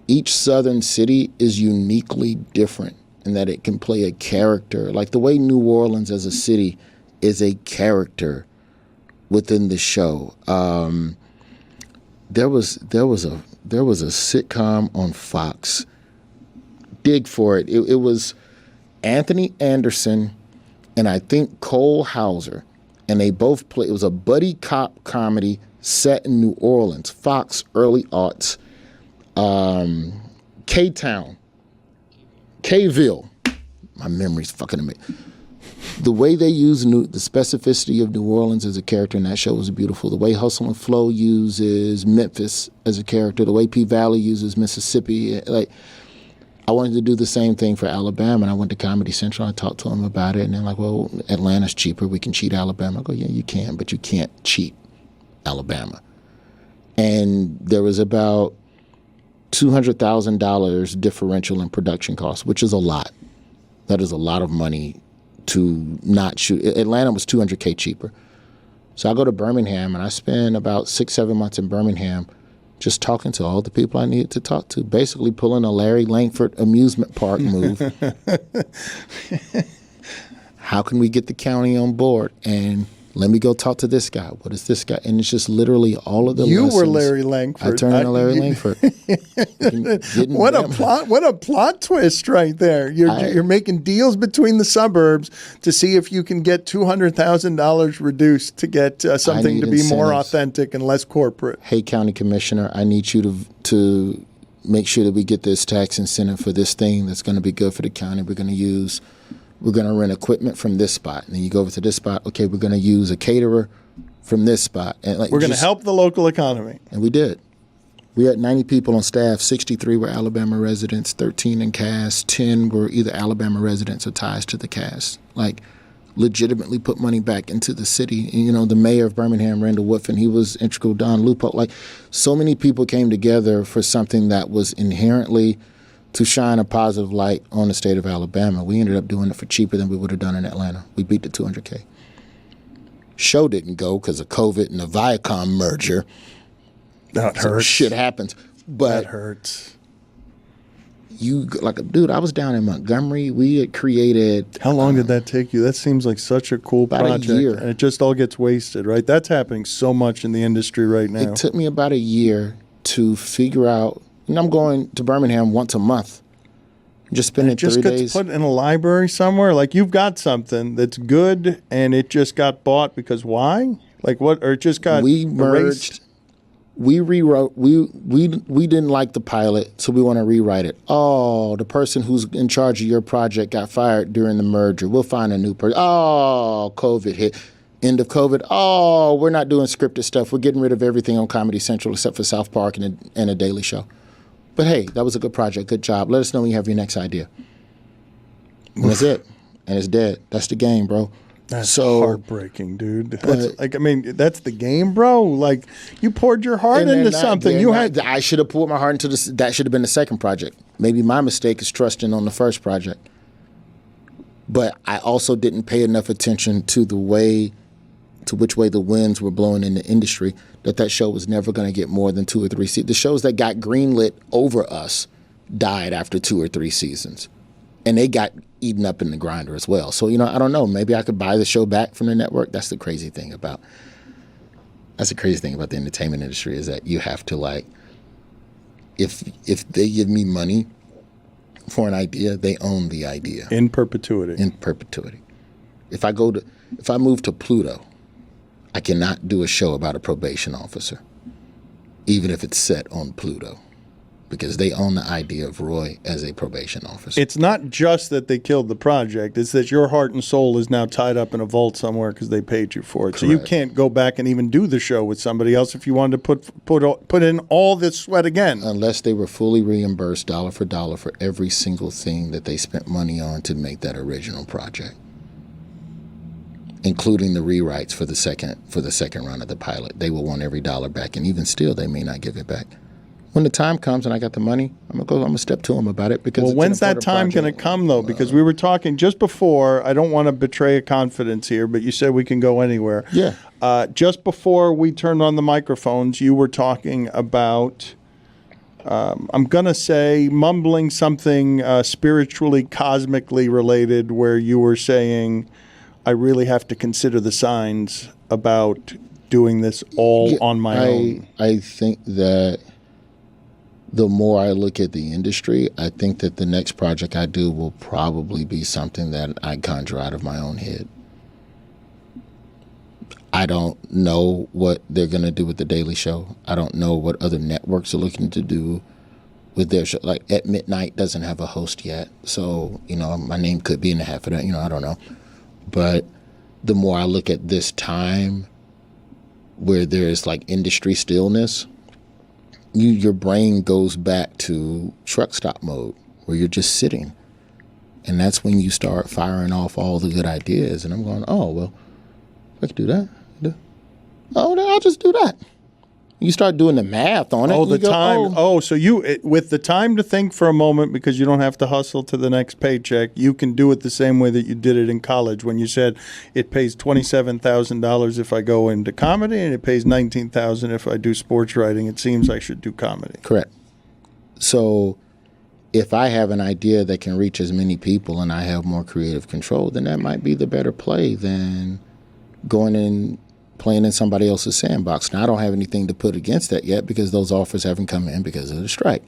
each southern city is uniquely different in that it can play a character. Like the way New Orleans as a city is a character within the show. There was a sitcom on Fox. Dig for it. It was Anthony Anderson and I think Cole Hauser, and they both played. It was a buddy cop comedy set in New Orleans, Fox, early aughts, K-Town, K-Ville. My memory's fucking amazing. The way they use the specificity of New Orleans as a character in that show was beautiful. The way Hustle and Flow uses Memphis as a character, the way P Valley uses Mississippi, like I wanted to do the same thing for Alabama, and I went to Comedy Central. I talked to them about it, and they're like, "Well, Atlanta's cheaper. We can cheat Alabama." I go, "Yeah, you can, but you can't cheat Alabama." And there was about $200,000 differential in production costs, which is a lot. That is a lot of money to not shoot. Atlanta was $200K cheaper. So I go to Birmingham, and I spend about 6-7 months in Birmingham just talking to all the people I needed to talk to, basically pulling a Larry Langford amusement park move. How can we get the county on board? And let me go talk to this guy. What is this guy? And it's just literally all of the You lessons. were Larry Langford. I turned into Larry Langford. What a plot twist right there. You're making deals between the suburbs to see if you can get $200,000 reduced to get something to be incentives. more authentic and less corporate. Hey, county commissioner, I need you to make sure that we get this tax incentive for this thing that's going to be good for the county. We're going to rent equipment from this spot. And then you go over to this spot. Okay, we're going to use a caterer from this spot. And we're going to help the local economy. And we did. We had 90 people on staff. 63 were Alabama residents, 13 in cast, 10 were either Alabama residents or ties to the cast. Like, legitimately put money back into the city. And, you know, the mayor of Birmingham, Randall Woodfin, he was integral. Don Lupo. Like, so many people came together for something that was inherently to shine a positive light on the state of Alabama. We ended up doing it for cheaper than we would have done in Atlanta. We beat the $200K. Show didn't go because of COVID and the Viacom merger. That hurts. Shit happens. But that hurts. Dude, I was down in Montgomery. We had created... How long did that take you? That seems like such a cool project. About a year. And it just all gets wasted, right? That's happening so much in the industry right now. It took me about a year to figure out... And I'm going to Birmingham once a month. Just spending 3 days. Just gets put in a library somewhere. Like, you've got something that's good, and it just got bought because why? Like, what? Or it just got We merged. erased? We rewrote. We didn't like the pilot, so we want to rewrite it. Oh, the person who's in charge of your project got fired during the merger. We'll find a new person. Oh, COVID hit. End of COVID. Oh, we're not doing scripted stuff. We're getting rid of everything on Comedy Central except for South Park and a Daily Show. But hey, that was a good project. Good job. Let us know when you have your next idea. And that's it. And it's dead. That's the game, bro. That's so heartbreaking, dude. That's, that's the game, bro. Like, you poured your heart into something. I should have poured my heart into this. That should have been the second project. Maybe my mistake is trusting on the first project. But I also didn't pay enough attention to which way the winds were blowing in the industry, that show was never going to get more than 2 or 3 seasons. The shows that got greenlit over us died after 2 or 3 seasons. And they got eaten up in the grinder as well. So, I don't know. Maybe I could buy the show back from the network. That's the crazy thing about the entertainment industry, is that you have to, like, if they give me money for an idea, they own the idea. In perpetuity. In perpetuity. If I move to Pluto, I cannot do a show about a probation officer, even if it's set on Pluto, because they own the idea of Roy as a probation officer. It's not just that they killed the project. It's that your heart and soul is now tied up in a vault somewhere because they paid you for it. Correct. So you can't go back and even do the show with somebody else if you wanted to put in all this sweat again. Unless they were fully reimbursed dollar for dollar for every single thing that they spent money on to make that original project, including the rewrites for the second run of the pilot. They will want every dollar back, and even still, they may not give it back. When the time comes and I got the money, I'm gonna step to them about it, because. Well, when's that time going to come, though? Because we were talking just before. I don't want to betray a confidence here, but you said we can go anywhere. Yeah. Just before we turned on the microphones, you were talking about. I'm going to say mumbling something spiritually, cosmically related, where you were saying, I really have to consider the signs about doing this all on my own. I think that the more I look at the industry, I think that the next project I do will probably be something that I conjure out of my own head. I don't know what they're going to do with The Daily Show. I don't know what other networks are looking to do with their show. Like At Midnight doesn't have a host yet. So, my name could be in the half of that, I don't know. But the more I look at this time where there's like industry stillness, your brain goes back to truck stop mode where you're just sitting. And that's when you start firing off all the good ideas. And I'm going, oh, well, I could do that. Oh, then I'll just do that. You start doing the math on it. Oh, the time. So with the time to think for a moment, because you don't have to hustle to the next paycheck, you can do it the same way that you did it in college when you said it pays $27,000 if I go into comedy and it pays $19,000 if I do sports writing. It seems I should do comedy. Correct. So if I have an idea that can reach as many people and I have more creative control, then that might be the better play than going in playing in somebody else's sandbox. Now, I don't have anything to put against that yet because those offers haven't come in because of the strike.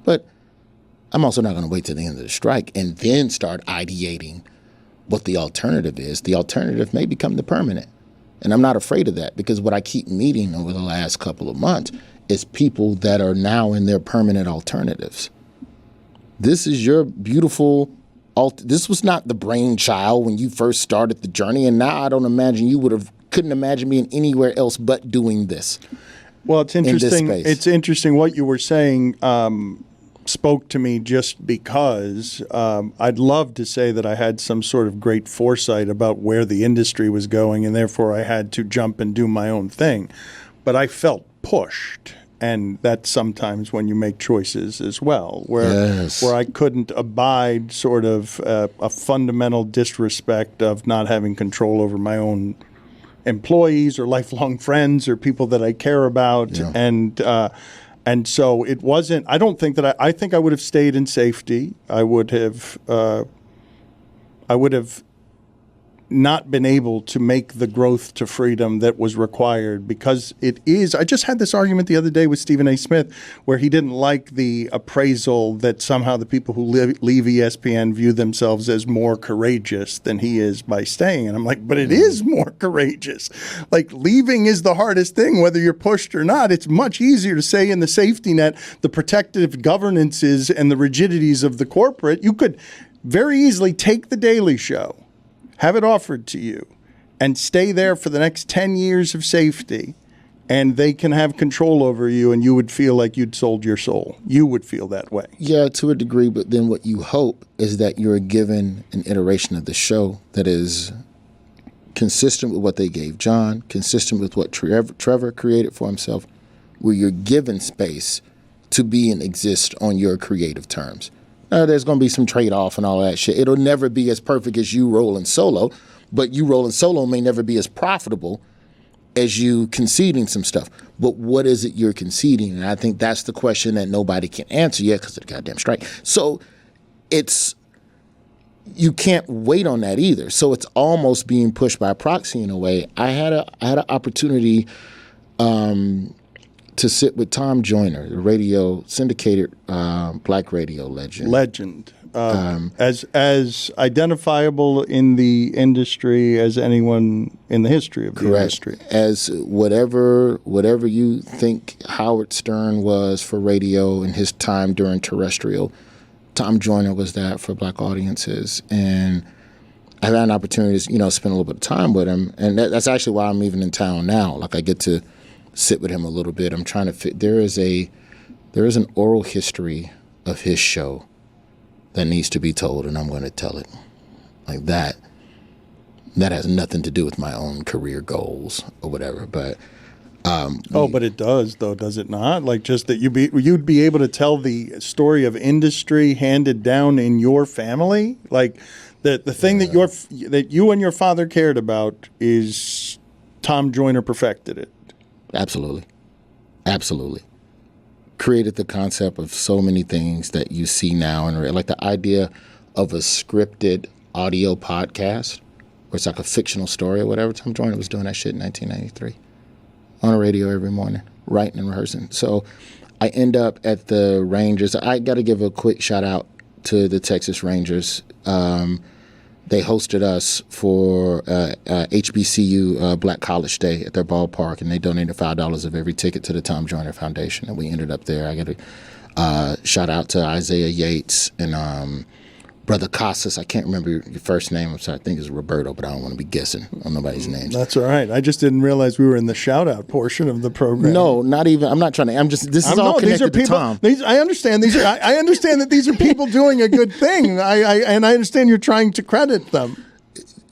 But I'm also not going to wait till the end of the strike and then start ideating what the alternative is. The alternative may become the permanent. And I'm not afraid of that because what I keep meeting over the last couple of months is people that are now in their permanent alternatives. This is your beautiful this was not the brainchild when you first started the journey, and now I don't imagine you couldn't imagine being anywhere else but doing this. Well, it's interesting. It's interesting what you were saying spoke to me just because I'd love to say that I had some sort of great foresight about where the industry was going, and therefore I had to jump and do my own thing. But I felt pushed. And that's sometimes when you make choices as well, where I couldn't abide sort of a fundamental disrespect of not having control over my own employees or lifelong friends or people that I care about. Yeah. And so it wasn't, I don't think that I think I would have stayed in safety. I would have not been able to make the growth to freedom that was required because it is. I just had this argument the other day with Stephen A. Smith where he didn't like the appraisal that somehow the people who leave ESPN view themselves as more courageous than he is by staying. And I'm like, but it is more courageous. Like leaving is the hardest thing, whether you're pushed or not. It's much easier to say in the safety net, the protective governances and the rigidities of the corporate. You could very easily take The Daily Show, have it offered to you, and stay there for the next 10 years of safety, and they can have control over you, and you would feel like you'd sold your soul. You would feel that way. Yeah, to a degree, but then what you hope is that you're given an iteration of the show that is consistent with what they gave John, consistent with what Trevor created for himself, where you're given space to be and exist on your creative terms. There's going to be some trade-off and all that shit. It'll never be as perfect as you rolling solo, but you rolling solo may never be as profitable as you conceding some stuff. But what is it you're conceding? And I think that's the question that nobody can answer yet because of the goddamn strike. So you can't wait on that either. So it's almost being pushed by proxy in a way. I had an opportunity to sit with Tom Joyner, the radio syndicated black radio legend. As identifiable in the industry as anyone in the history of the industry. As whatever you think Howard Stern was for radio in his time during terrestrial, Tom Joyner was that for black audiences. And I've had an opportunity to spend a little bit of time with him, and that's actually why I'm even in town now. Like I get to sit with him a little bit. I'm trying to fit. There is an oral history of his show that needs to be told, and I'm going to tell it. Like that has nothing to do with my own career goals or whatever. But but it does, though, does it not? Like just that you'd be able to tell the story of industry handed down in your family. Like the thing that you and your father cared about is Tom Joyner perfected it. Absolutely. Created the concept of so many things that you see now, and like the idea of a scripted audio podcast where it's like a fictional story or whatever. Tom Joyner was doing that shit in 1993 on the radio every morning, writing and rehearsing. So I end up at the Rangers. I got to give a quick shout out to the Texas Rangers. They hosted us for HBCU Black College Day at their ballpark, and they donated $5 of every ticket to the Tom Joyner Foundation, and we ended up there. I got to shout out to Isaiah Yates and Brother Casas. I can't remember your first name. I'm sorry. I think it's Roberto, but I don't want to be guessing on nobody's names. That's all right. I just didn't realize we were in the shout-out portion of the program. No, not even. I'm not trying to. I'm just. This is all connected to Tom. I understand. I understand that these are people doing a good thing. And I understand you're trying to credit them.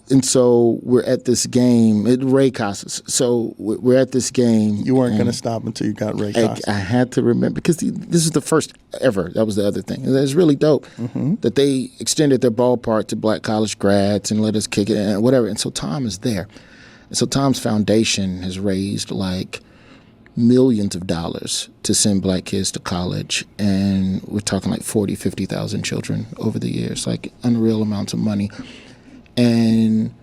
And so we're at this game. Ray Casas. So we're at this game. You weren't going to stop until you got Ray Casas. I had to remember because this is the first ever. That was the other thing. It was really dope that they extended their ballpark to Black college grads and let us kick it and whatever. And so Tom is there. And so Tom's foundation has raised like millions of dollars to send Black kids to college. And we're talking like 40, 50,000 children over the years, like unreal amounts of money. And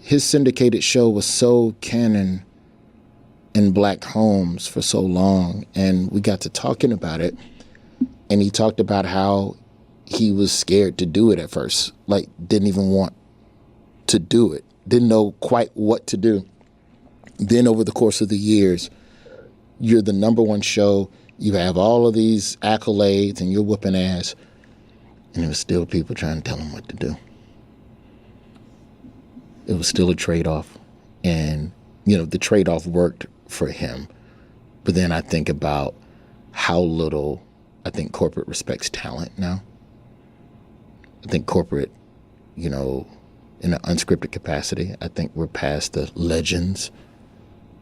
his syndicated show was so canon in Black homes for so long. And we got to talking about it. And he talked about how he was scared to do it at first, like didn't even want to do it, didn't know quite what to do. Then over the course of the years, you're the number one show. You have all of these accolades and you're whooping ass. And there was still people trying to tell him what to do. It was still a trade-off. And, the trade-off worked for him. But then I think about how little I think corporate respects talent now. I think corporate, in an unscripted capacity, I think we're past the legends.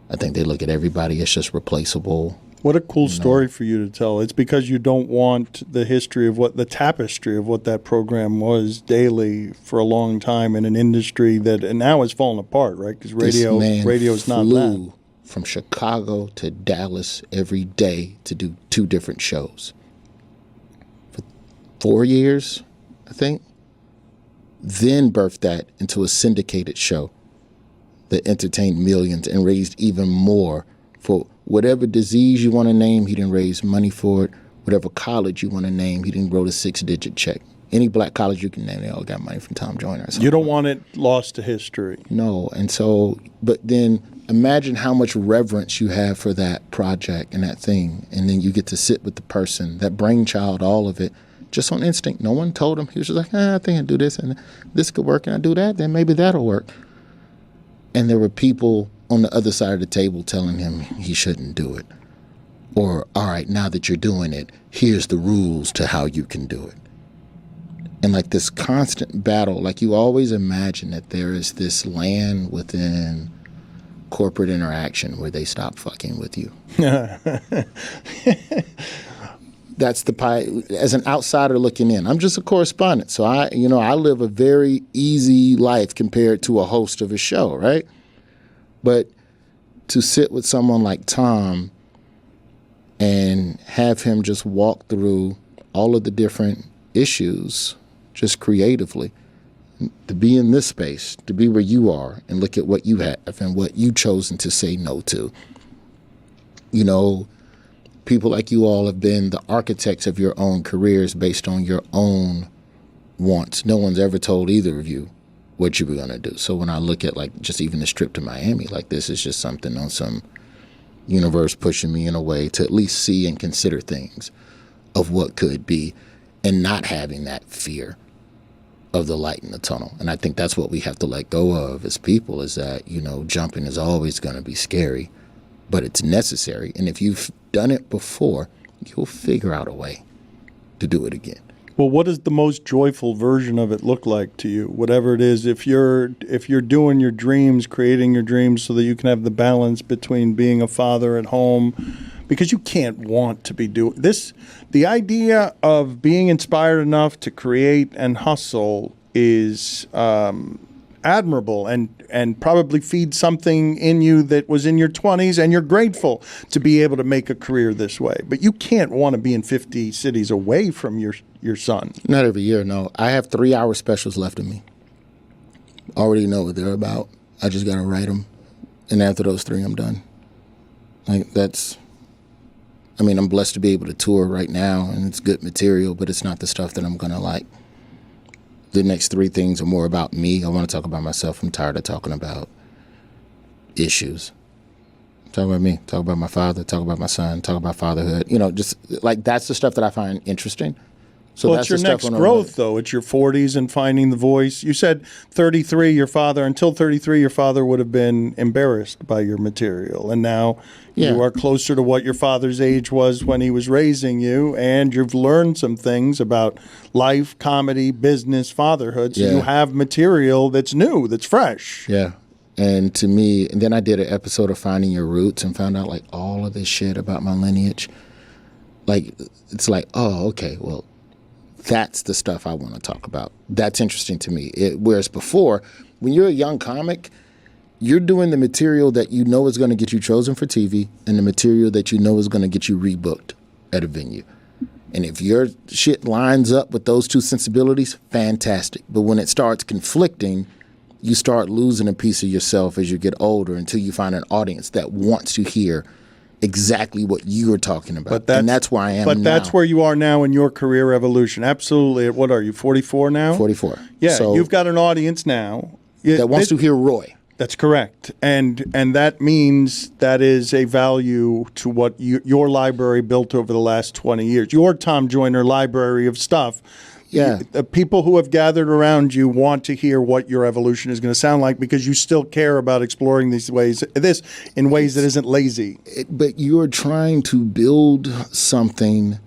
I think they look at everybody as just replaceable. What a cool story for you to tell. It's because you don't want the tapestry of what that program was daily for a long time in an industry that and now is falling apart, right? Because radio's not that. From Chicago to Dallas every day to do 2 different shows. For 4 years, I think. Then birthed that into a syndicated show that entertained millions and raised even more for whatever disease you want to name. He didn't raise money for it. Whatever college you want to name, he didn't wrote a 6-digit check. Any Black college you can name, they all got money from Tom Joyner. You don't want it lost to history. No. And so, but then imagine how much reverence you have for that project and that thing. And then you get to sit with the person, that brainchild, all of it, just on instinct. No one told him. He was just like, I think I'll do this and this could work and I do that, then maybe that'll work. And there were people on the other side of the table telling him he shouldn't do it. Or, all right, now that you're doing it, here's the rules to how you can do it. And like this constant battle, like you always imagine that there is this land within corporate interaction where they stop fucking with you. That's the pie. As an outsider looking in, I'm just a correspondent. So I live a very easy life compared to a host of a show, right? But to sit with someone like Tom and have him just walk through all of the different issues just creatively, to be in this space, to be where you are and look at what you have and what you've chosen to say no to. People like you all have been the architects of your own careers based on your own wants. No one's ever told either of you what you were going to do. So when I look at like just even the trip to Miami, like this is just something on some universe pushing me in a way to at least see and consider things of what could be and not having that fear of the light in the tunnel. And I think that's what we have to let go of as people is that, jumping is always going to be scary, but it's necessary. And if you've done it before, you'll figure out a way to do it again. Well, what does the most joyful version of it look like to you? Whatever it is, if you're doing your dreams, creating your dreams so that you can have the balance between being a father at home, because you can't want to be doing this. The idea of being inspired enough to create and hustle is admirable and probably feeds something in you that was in your 20s, and you're grateful to be able to make a career this way. But you can't want to be in 50 cities away from your son. Not every year, no. I have 3-hour specials left of me. Already know what they're about. I just got to write them. And after those 3, I'm done. Like, that's I mean, I'm blessed to be able to tour right now, and it's good material, but it's not the stuff that I'm going to like. The next 3 things are more about me. I want to talk about myself. I'm tired of talking about issues. Talk about me. Talk about my father. Talk about my son. Talk about fatherhood. You know, just like that's the stuff that I find interesting. So well, that's it's your next growth, though. It's your 40s and finding the voice. You said 33, until 33, your father would have been embarrassed by your material. And now you are closer to what your father's age was when he was raising you, and you've learned some things about life, comedy, business, fatherhood. So you have material that's new, that's fresh. Yeah. And to me, and then I did an episode of Finding Your Roots and found out like all of this shit about my lineage. Like, it's like, oh, okay, well, that's the stuff I want to talk about. That's interesting to me. Whereas before, when you're a young comic, you're doing the material that you know is going to get you chosen for TV and the material that you know is going to get you rebooked at a venue. And if your shit lines up with those 2 sensibilities, fantastic. But when it starts conflicting, you start losing a piece of yourself as you get older until you find an audience that wants to hear exactly what you are talking about. And that's where I am now. But that's where you are now in your career evolution. Absolutely. What are you, 44 now? 44. Yeah, so you've got an audience now. That wants to hear Roy. That's correct. And that means that is a value to what your library built over the last 20 years. Your Tom Joyner library of stuff. Yeah. The people who have gathered around you want to hear what your evolution is going to sound like because you still care about exploring this in ways that isn't lazy. But you're trying to build something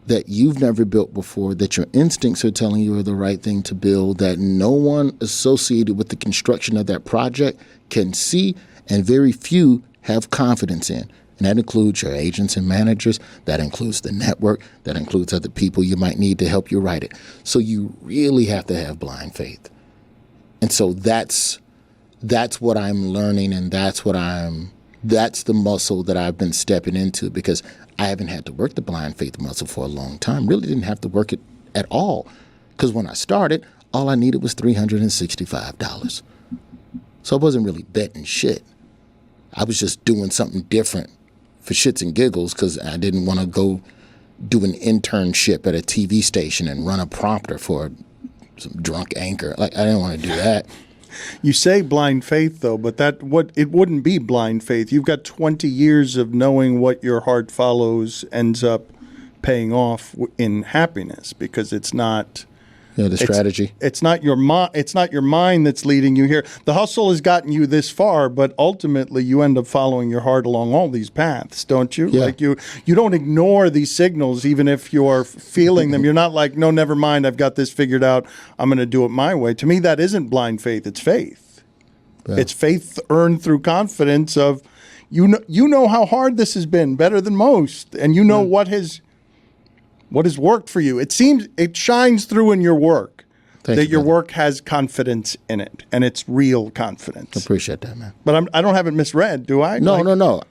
that you've never built before, that your instincts are telling you are the right thing to build, that no one associated with the construction of that project can see, and very few have confidence in. And that includes your agents and managers. That includes the network. That includes other people you might need to help you write it. So you really have to have blind faith. And so that's what I'm learning, and that's the muscle that I've been stepping into, because I haven't had to work the blind faith muscle for a long time. Really didn't have to work it at all. Because when I started, all I needed was $365. So I wasn't really betting shit. I was just doing something different for shits and giggles because I didn't want to go do an internship at a TV station and run a prompter for some drunk anchor. Like, I didn't want to do that. You say blind faith, though, but it wouldn't be blind faith. You've got 20 years of knowing what your heart follows ends up paying off in happiness, because it's not... the strategy. It's not your mind that's leading you here. The hustle has gotten you this far, but ultimately you end up following your heart along all these paths, don't you? Yeah. Like you don't ignore these signals, even if you're feeling them. You're not like, no, never mind, I've got this figured out, I'm going to do it my way. To me, that isn't blind faith. It's faith. Yeah. It's faith earned through confidence of, you know how hard this has been, better than most, and you know what has worked for you. It shines through in your work your work has confidence in it, and it's real confidence. I appreciate that, man. But I don't have it misread, do I? No.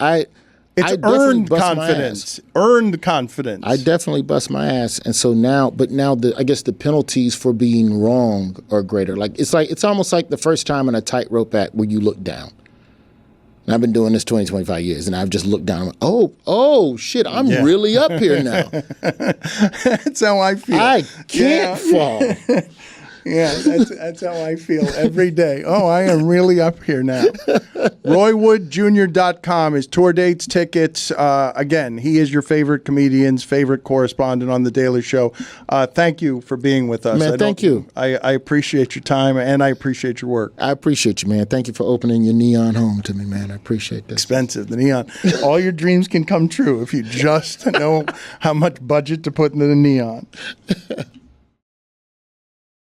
It's earned confidence. Earned confidence. I definitely bust my ass, and so now I guess the penalties for being wrong are greater. It's almost like the first time in a tightrope act where you look down. And I've been doing this 20, 25 years, and I've just looked down and went, oh, shit, I'm really up here now. That's how I feel. I can't fall. Yeah, that's how I feel every day. Oh, I am really up here now. RoyWoodJr.com is tour dates, tickets. Again, he is your favorite comedian's favorite correspondent on The Daily Show. Thank you for being with us. Man, thank you. I appreciate your time, and I appreciate your work. I appreciate you, man. Thank you for opening your neon home to me, man. I appreciate that. Expensive, the neon. All your dreams can come true if you just know how much budget to put into the neon.